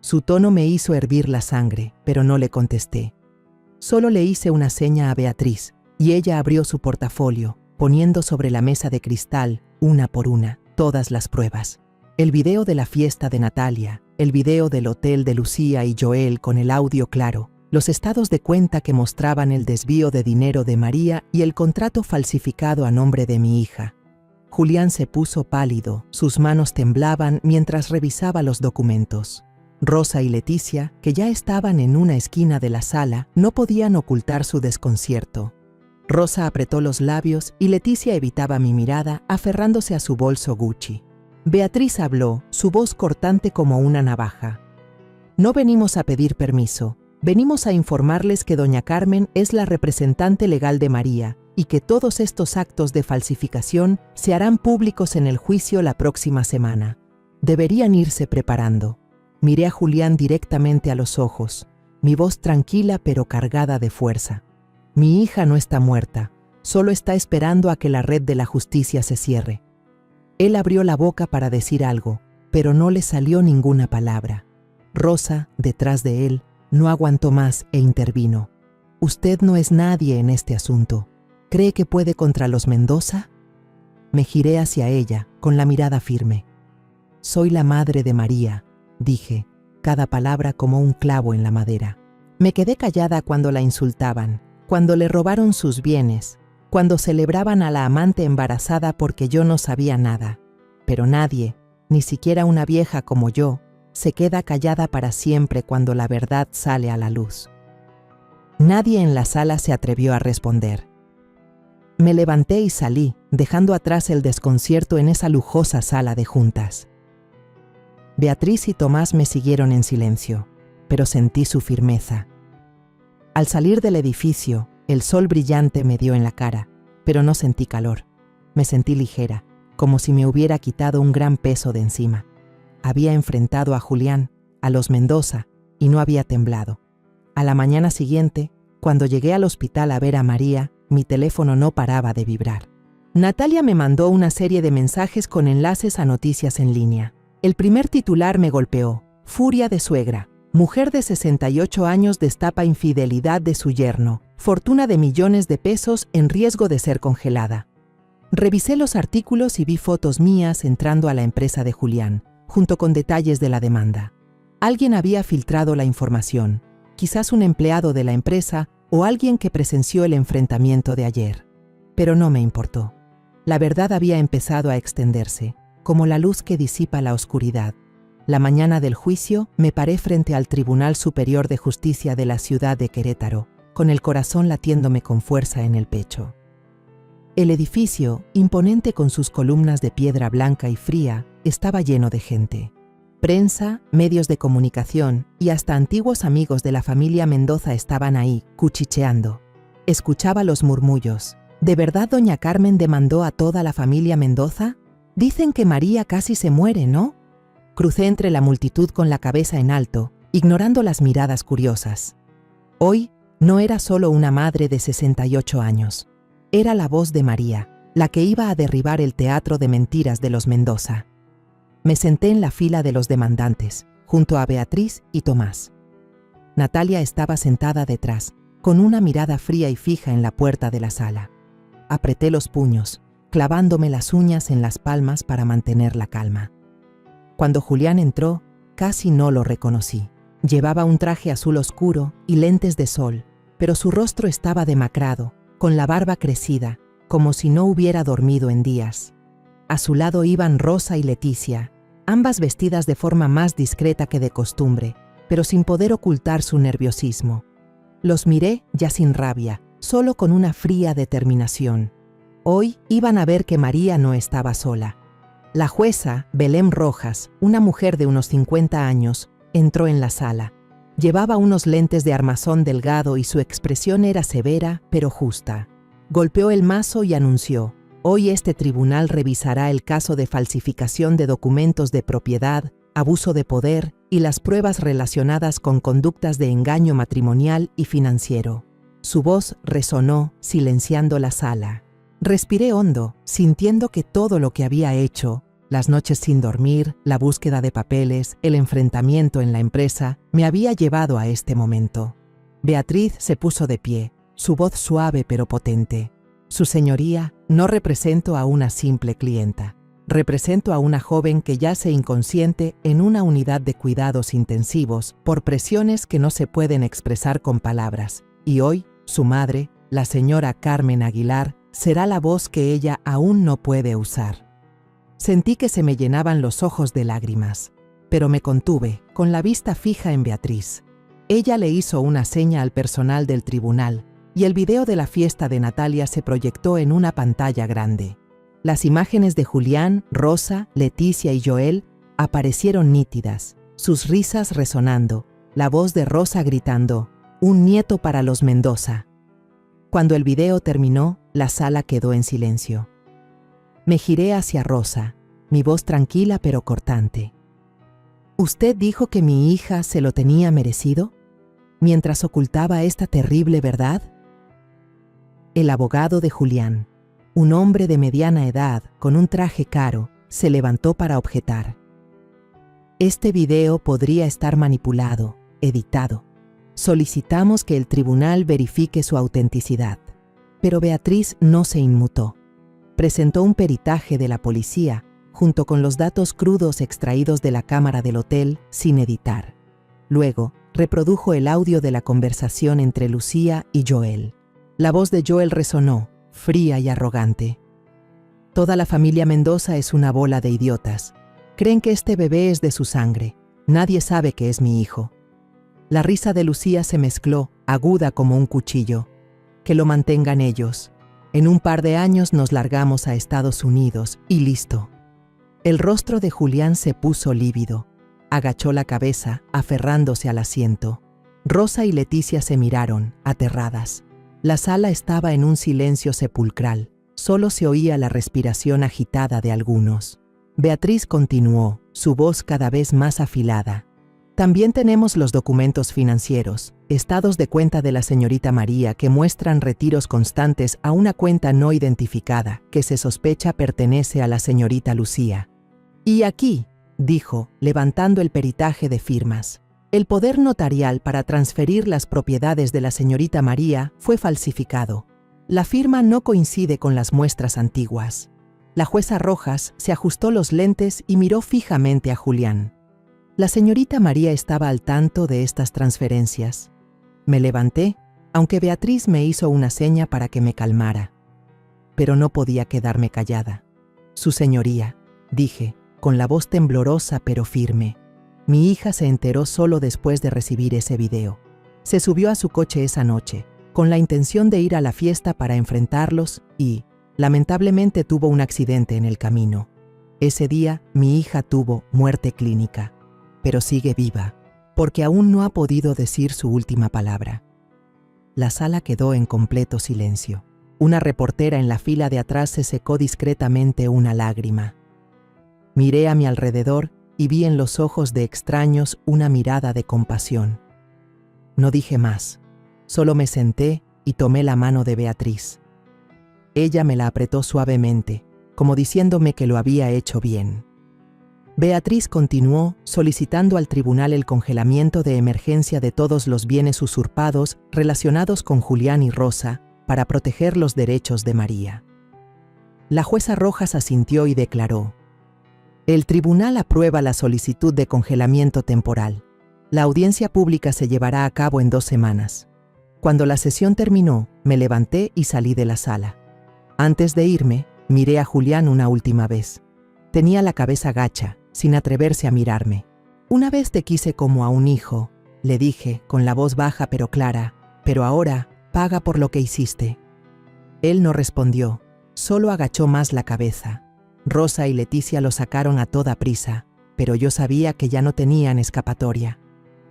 Su tono me hizo hervir la sangre, pero no le contesté. Solo le hice una seña a Beatriz y ella abrió su portafolio, poniendo sobre la mesa de cristal, una por una, todas las pruebas. El video de la fiesta de Natalia, el video del hotel de Lucía y Joel con el audio claro, los estados de cuenta que mostraban el desvío de dinero de María y el contrato falsificado a nombre de mi hija. Julián se puso pálido, sus manos temblaban mientras revisaba los documentos. Rosa y Leticia, que ya estaban en una esquina de la sala, no podían ocultar su desconcierto. Rosa apretó los labios y Leticia evitaba mi mirada, aferrándose a su bolso Gucci. Beatriz habló, su voz cortante como una navaja. No venimos a pedir permiso, Venimos a informarles que doña Carmen es la representante legal de María y que todos estos actos de falsificación se harán públicos en el juicio la próxima semana. Deberían irse preparando. Miré a Julián directamente a los ojos, mi voz tranquila pero cargada de fuerza. Mi hija no está muerta, solo está esperando a que la red de la justicia se cierre. Él abrió la boca para decir algo, pero no le salió ninguna palabra. Rosa, detrás de él, no aguantó más e intervino. «Usted no es nadie en este asunto. ¿Cree que puede contra los Mendoza?» Me giré hacia ella, con la mirada firme. «Soy la madre de María», dije, cada palabra como un clavo en la madera. Me quedé callada cuando la insultaban, cuando le robaron sus bienes, cuando celebraban a la amante embarazada porque yo no sabía nada. Pero nadie, ni siquiera una vieja como yo, se queda callada para siempre cuando la verdad sale a la luz. Nadie en la sala se atrevió a responder. Me levanté y salí, dejando atrás el desconcierto en esa lujosa sala de juntas. Beatriz y Tomás me siguieron en silencio, pero sentí su firmeza. Al salir del edificio, el sol brillante me dio en la cara, pero no sentí calor. Me sentí ligera, como si me hubiera quitado un gran peso de encima. Había enfrentado a Julián, a los Mendoza, y no había temblado. A la mañana siguiente, cuando llegué al hospital a ver a María, mi teléfono no paraba de vibrar. Natalia me mandó una serie de mensajes con enlaces a noticias en línea. El primer titular me golpeó: furia de suegra. Mujer de 68 años destapa infidelidad de su yerno. Fortuna de millones de pesos en riesgo de ser congelada. Revisé los artículos y vi fotos mías entrando a la empresa de Julián, junto con detalles de la demanda. Alguien había filtrado la información, quizás un empleado de la empresa o alguien que presenció el enfrentamiento de ayer. Pero no me importó. La verdad había empezado a extenderse, como la luz que disipa la oscuridad. La mañana del juicio me paré frente al Tribunal Superior de Justicia de la ciudad de Querétaro, con el corazón latiéndome con fuerza en el pecho. El edificio, imponente con sus columnas de piedra blanca y fría, estaba lleno de gente. Prensa, medios de comunicación y hasta antiguos amigos de la familia Mendoza estaban ahí, cuchicheando. Escuchaba los murmullos. ¿De verdad doña Carmen demandó a toda la familia Mendoza? Dicen que María casi se muere, ¿no? Crucé entre la multitud con la cabeza en alto, ignorando las miradas curiosas. Hoy no era solo una madre de 68 años. Era la voz de María, la que iba a derribar el teatro de mentiras de los Mendoza. Me senté en la fila de los demandantes, junto a Beatriz y Tomás. Natalia estaba sentada detrás, con una mirada fría y fija en la puerta de la sala. Apreté los puños, clavándome las uñas en las palmas para mantener la calma. Cuando Julián entró, casi no lo reconocí. Llevaba un traje azul oscuro y lentes de sol, pero su rostro estaba demacrado, con la barba crecida, como si no hubiera dormido en días. A su lado iban Rosa y Leticia, ambas vestidas de forma más discreta que de costumbre, pero sin poder ocultar su nerviosismo. Los miré ya sin rabia, solo con una fría determinación. Hoy iban a ver que María no estaba sola. La jueza, Belén Rojas, una mujer de unos 50 años, entró en la sala. Llevaba unos lentes de armazón delgado y su expresión era severa, pero justa. Golpeó el mazo y anunció: hoy este tribunal revisará el caso de falsificación de documentos de propiedad, abuso de poder y las pruebas relacionadas con conductas de engaño matrimonial y financiero. Su voz resonó, silenciando la sala. Respiré hondo, sintiendo que todo lo que había hecho, las noches sin dormir, la búsqueda de papeles, el enfrentamiento en la empresa, me había llevado a este momento. Beatriz se puso de pie, su voz suave pero potente. Su señoría, no represento a una simple clienta. Represento a una joven que yace inconsciente en una unidad de cuidados intensivos por presiones que no se pueden expresar con palabras. Y hoy, su madre, la señora Carmen Aguilar, será la voz que ella aún no puede usar. Sentí que se me llenaban los ojos de lágrimas, pero me contuve, con la vista fija en Beatriz. Ella le hizo una seña al personal del tribunal, y el video de la fiesta de Natalia se proyectó en una pantalla grande. Las imágenes de Julián, Rosa, Leticia y Joel aparecieron nítidas, sus risas resonando, la voz de Rosa gritando, «Un nieto para los Mendoza». Cuando el video terminó, la sala quedó en silencio. Me giré hacia Rosa, mi voz tranquila pero cortante. «¿Usted dijo que mi hija se lo tenía merecido? Mientras ocultaba esta terrible verdad». El abogado de Julián, un hombre de mediana edad con un traje caro, se levantó para objetar. «Este video podría estar manipulado, editado. Solicitamos que el tribunal verifique su autenticidad». Pero Beatriz no se inmutó. Presentó un peritaje de la policía, junto con los datos crudos extraídos de la cámara del hotel, sin editar. Luego, reprodujo el audio de la conversación entre Lucía y Joel. La voz de Joel resonó, fría y arrogante. «Toda la familia Mendoza es una bola de idiotas. Creen que este bebé es de su sangre. Nadie sabe que es mi hijo». La risa de Lucía se mezcló, aguda como un cuchillo. «Que lo mantengan ellos. En un par de años nos largamos a Estados Unidos y listo». El rostro de Julián se puso lívido. Agachó la cabeza, aferrándose al asiento. Rosa y Leticia se miraron, aterradas. La sala estaba en un silencio sepulcral. Solo se oía la respiración agitada de algunos. Beatriz continuó, su voz cada vez más afilada. «También tenemos los documentos financieros, estados de cuenta de la señorita María que muestran retiros constantes a una cuenta no identificada que se sospecha pertenece a la señorita Lucía. Y aquí», dijo, levantando el peritaje de firmas, «el poder notarial para transferir las propiedades de la señorita María fue falsificado. La firma no coincide con las muestras antiguas». La jueza Rojas se ajustó los lentes y miró fijamente a Julián. La señorita María estaba al tanto de estas transferencias. Me levanté, aunque Beatriz me hizo una seña para que me calmara. Pero no podía quedarme callada. «Su señoría», dije, con la voz temblorosa pero firme. «Mi hija se enteró solo después de recibir ese video. Se subió a su coche esa noche, con la intención de ir a la fiesta para enfrentarlos y, lamentablemente, tuvo un accidente en el camino. Ese día, mi hija tuvo muerte clínica. Pero sigue viva, porque aún no ha podido decir su última palabra». La sala quedó en completo silencio. Una reportera en la fila de atrás se secó discretamente una lágrima. Miré a mi alrededor y vi en los ojos de extraños una mirada de compasión. No dije más, solo me senté y tomé la mano de Beatriz. Ella me la apretó suavemente, como diciéndome que lo había hecho bien. Beatriz continuó solicitando al tribunal el congelamiento de emergencia de todos los bienes usurpados relacionados con Julián y Rosa para proteger los derechos de María. La jueza Rojas asintió y declaró: «El tribunal aprueba la solicitud de congelamiento temporal. La audiencia pública se llevará a cabo en 2 semanas». Cuando la sesión terminó, me levanté y salí de la sala. Antes de irme, miré a Julián una última vez. Tenía la cabeza gacha, sin atreverse a mirarme. «Una vez te quise como a un hijo», le dije, con la voz baja pero clara, «pero ahora paga por lo que hiciste». Él no respondió, solo agachó más la cabeza. Rosa y Leticia lo sacaron a toda prisa, pero yo sabía que ya no tenían escapatoria.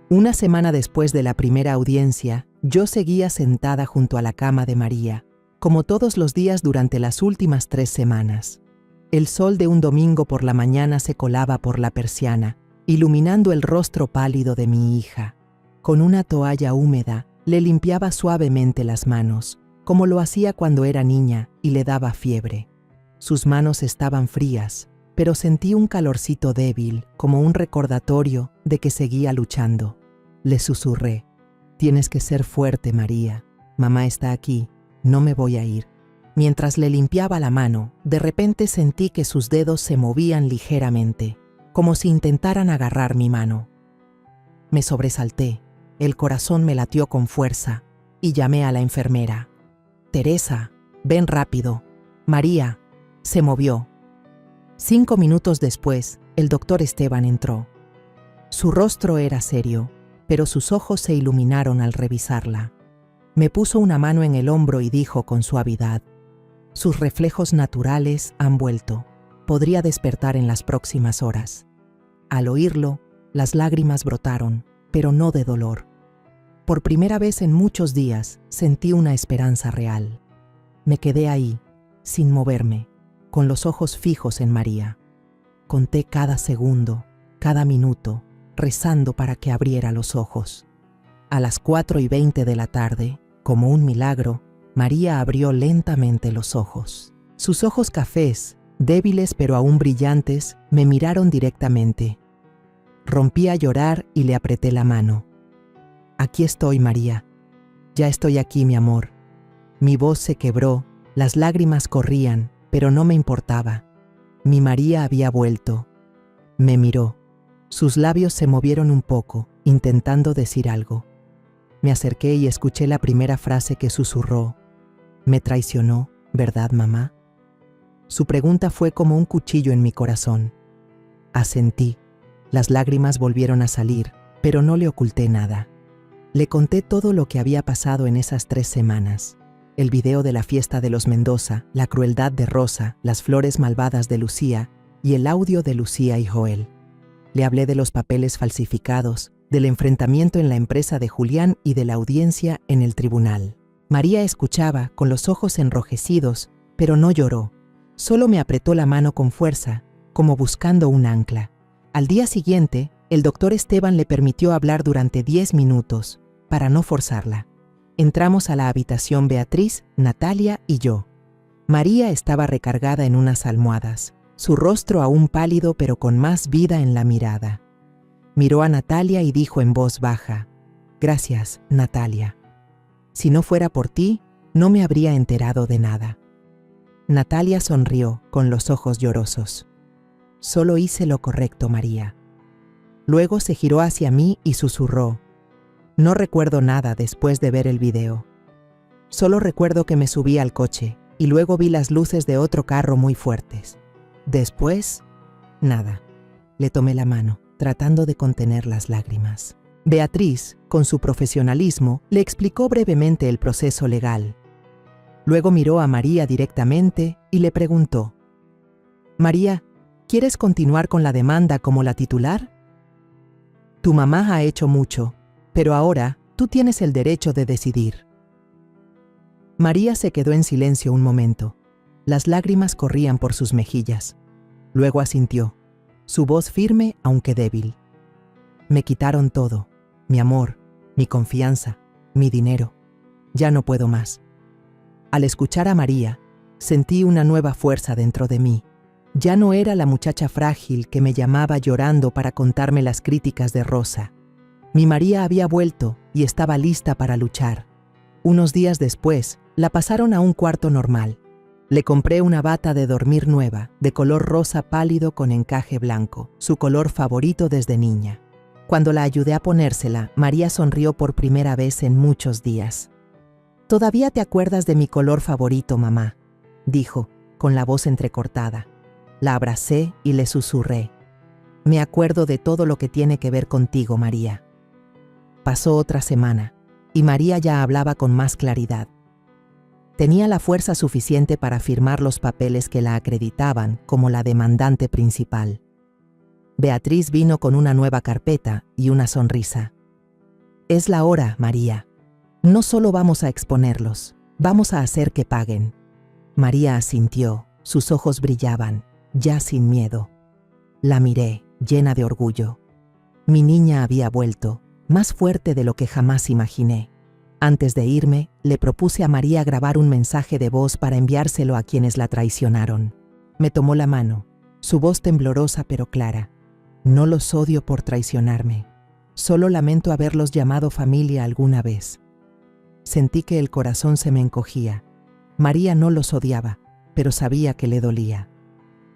Una semana después de la primera audiencia, yo seguía sentada junto a la cama de María, como todos los días durante las últimas 3 semanas. El sol de un domingo por la mañana se colaba por la persiana, iluminando el rostro pálido de mi hija. Con una toalla húmeda, le limpiaba suavemente las manos, como lo hacía cuando era niña y le daba fiebre. Sus manos estaban frías, pero sentí un calorcito débil, como un recordatorio de que seguía luchando. Le susurré: «Tienes que ser fuerte, María. Mamá está aquí, no me voy a ir». Mientras le limpiaba la mano, de repente sentí que sus dedos se movían ligeramente, como si intentaran agarrar mi mano. Me sobresalté, el corazón me latió con fuerza y llamé a la enfermera. «Teresa, ven rápido. María». Se movió. 5 minutos después, el doctor Esteban entró. Su rostro era serio, pero sus ojos se iluminaron al revisarla. Me puso una mano en el hombro y dijo con suavidad: «Sus reflejos naturales han vuelto. Podría despertar en las próximas horas». Al oírlo, las lágrimas brotaron. pero no de dolor. Por primera vez en muchos días sentí una esperanza real. Me quedé ahí, sin moverme, con los ojos fijos en María. Conté cada segundo, cada minuto, rezando para que abriera los ojos. A las 4:20 de la tarde, como un milagro, María abrió lentamente los ojos. Sus ojos cafés, débiles pero aún brillantes, me miraron directamente. Rompí a llorar y le apreté la mano. «Aquí estoy, María. Ya estoy aquí, mi amor». Mi voz se quebró, las lágrimas corrían, pero no me importaba. Mi María había vuelto. Me miró. Sus labios se movieron un poco, intentando decir algo. Me acerqué y escuché la primera frase que susurró. «Me traicionó, ¿verdad, mamá?». Su pregunta fue como un cuchillo en mi corazón. Asentí. Las lágrimas volvieron a salir, pero no le oculté nada. Le conté todo lo que había pasado en esas 3 semanas. El video de la fiesta de los Mendoza, la crueldad de Rosa, las flores malvadas de Lucía y el audio de Lucía y Joel. Le hablé de los papeles falsificados, del enfrentamiento en la empresa de Julián y de la audiencia en el tribunal. María escuchaba, con los ojos enrojecidos, pero no lloró. Solo me apretó la mano con fuerza, como buscando un ancla. Al día siguiente, el doctor Esteban le permitió hablar durante 10 minutos, para no forzarla. Entramos a la habitación Beatriz, Natalia y yo. María estaba recargada en unas almohadas, su rostro aún pálido pero con más vida en la mirada. Miró a Natalia y dijo en voz baja: «Gracias, Natalia. Si no fuera por ti, no me habría enterado de nada». Natalia sonrió, con los ojos llorosos. «Solo hice lo correcto, María». Luego se giró hacia mí y susurró: «No recuerdo nada después de ver el video. Solo recuerdo que me subí al coche y luego vi las luces de otro carro muy fuertes. Después, nada». Le tomé la mano, tratando de contener las lágrimas. Beatriz, con su profesionalismo, le explicó brevemente el proceso legal. Luego miró a María directamente y le preguntó: «María, ¿quieres continuar con la demanda como la titular? Tu mamá ha hecho mucho, pero ahora tú tienes el derecho de decidir». María se quedó en silencio un momento. Las lágrimas corrían por sus mejillas. Luego asintió, su voz firme aunque débil. «Me quitaron todo, mi amor, mi confianza, mi dinero. Ya no puedo más». Al escuchar a María, sentí una nueva fuerza dentro de mí. Ya no era la muchacha frágil que me llamaba llorando para contarme las críticas de Rosa. Mi María había vuelto y estaba lista para luchar. Unos días después, la pasaron a un cuarto normal. Le compré una bata de dormir nueva, de color rosa pálido con encaje blanco, su color favorito desde niña. Cuando la ayudé a ponérsela, María sonrió por primera vez en muchos días. «¿Todavía te acuerdas de mi color favorito, mamá?», dijo, con la voz entrecortada. La abracé y le susurré: «Me acuerdo de todo lo que tiene que ver contigo, María». Pasó otra semana, y María ya hablaba con más claridad. Tenía la fuerza suficiente para firmar los papeles que la acreditaban como la demandante principal. Beatriz vino con una nueva carpeta y una sonrisa. «Es la hora, María. No solo vamos a exponerlos, vamos a hacer que paguen». María asintió, sus ojos brillaban, ya sin miedo. La miré, llena de orgullo. Mi niña había vuelto, más fuerte de lo que jamás imaginé. Antes de irme, le propuse a María grabar un mensaje de voz para enviárselo a quienes la traicionaron. Me tomó la mano, su voz temblorosa pero clara. «No los odio por traicionarme. Solo lamento haberlos llamado familia alguna vez». Sentí que el corazón se me encogía. María no los odiaba, pero sabía que le dolía.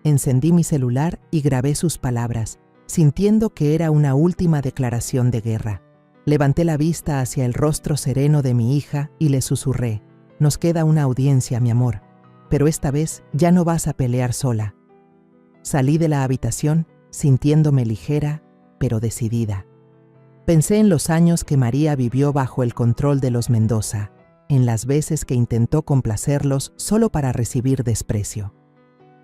Encendí mi celular y grabé sus palabras, sintiendo que era una última declaración de guerra. Levanté la vista hacia el rostro sereno de mi hija y le susurré: «Nos queda una audiencia, mi amor, pero esta vez ya no vas a pelear sola». Salí de la habitación sintiéndome ligera, pero decidida. Pensé en los años que María vivió bajo el control de los Mendoza, en las veces que intentó complacerlos solo para recibir desprecio.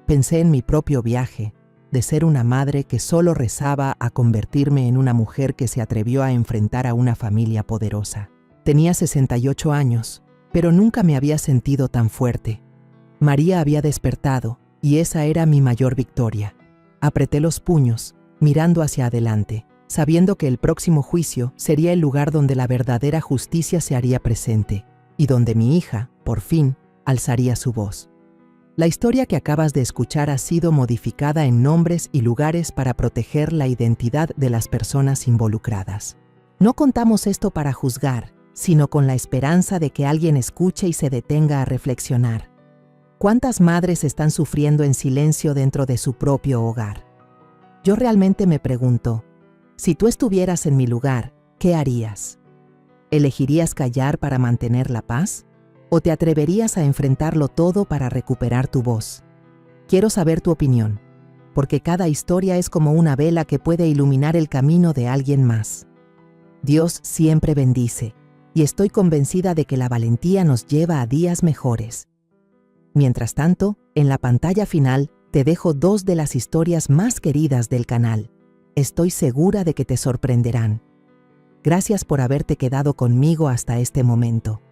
Pensé en mi propio viaje, de ser una madre que solo rezaba a convertirme en una mujer que se atrevió a enfrentar a una familia poderosa. Tenía 68 años, pero nunca me había sentido tan fuerte. María había despertado, y esa era mi mayor victoria. Apreté los puños, mirando hacia adelante, sabiendo que el próximo juicio sería el lugar donde la verdadera justicia se haría presente, y donde mi hija, por fin, alzaría su voz. La historia que acabas de escuchar ha sido modificada en nombres y lugares para proteger la identidad de las personas involucradas. No contamos esto para juzgar, sino con la esperanza de que alguien escuche y se detenga a reflexionar. ¿Cuántas madres están sufriendo en silencio dentro de su propio hogar? Yo realmente me pregunto, si tú estuvieras en mi lugar, ¿qué harías? ¿Elegirías callar para mantener la paz? ¿O te atreverías a enfrentarlo todo para recuperar tu voz? Quiero saber tu opinión, porque cada historia es como una vela que puede iluminar el camino de alguien más. Dios siempre bendice, y estoy convencida de que la valentía nos lleva a días mejores. Mientras tanto, en la pantalla final te dejo 2 de las historias más queridas del canal. Estoy segura de que te sorprenderán. Gracias por haberte quedado conmigo hasta este momento.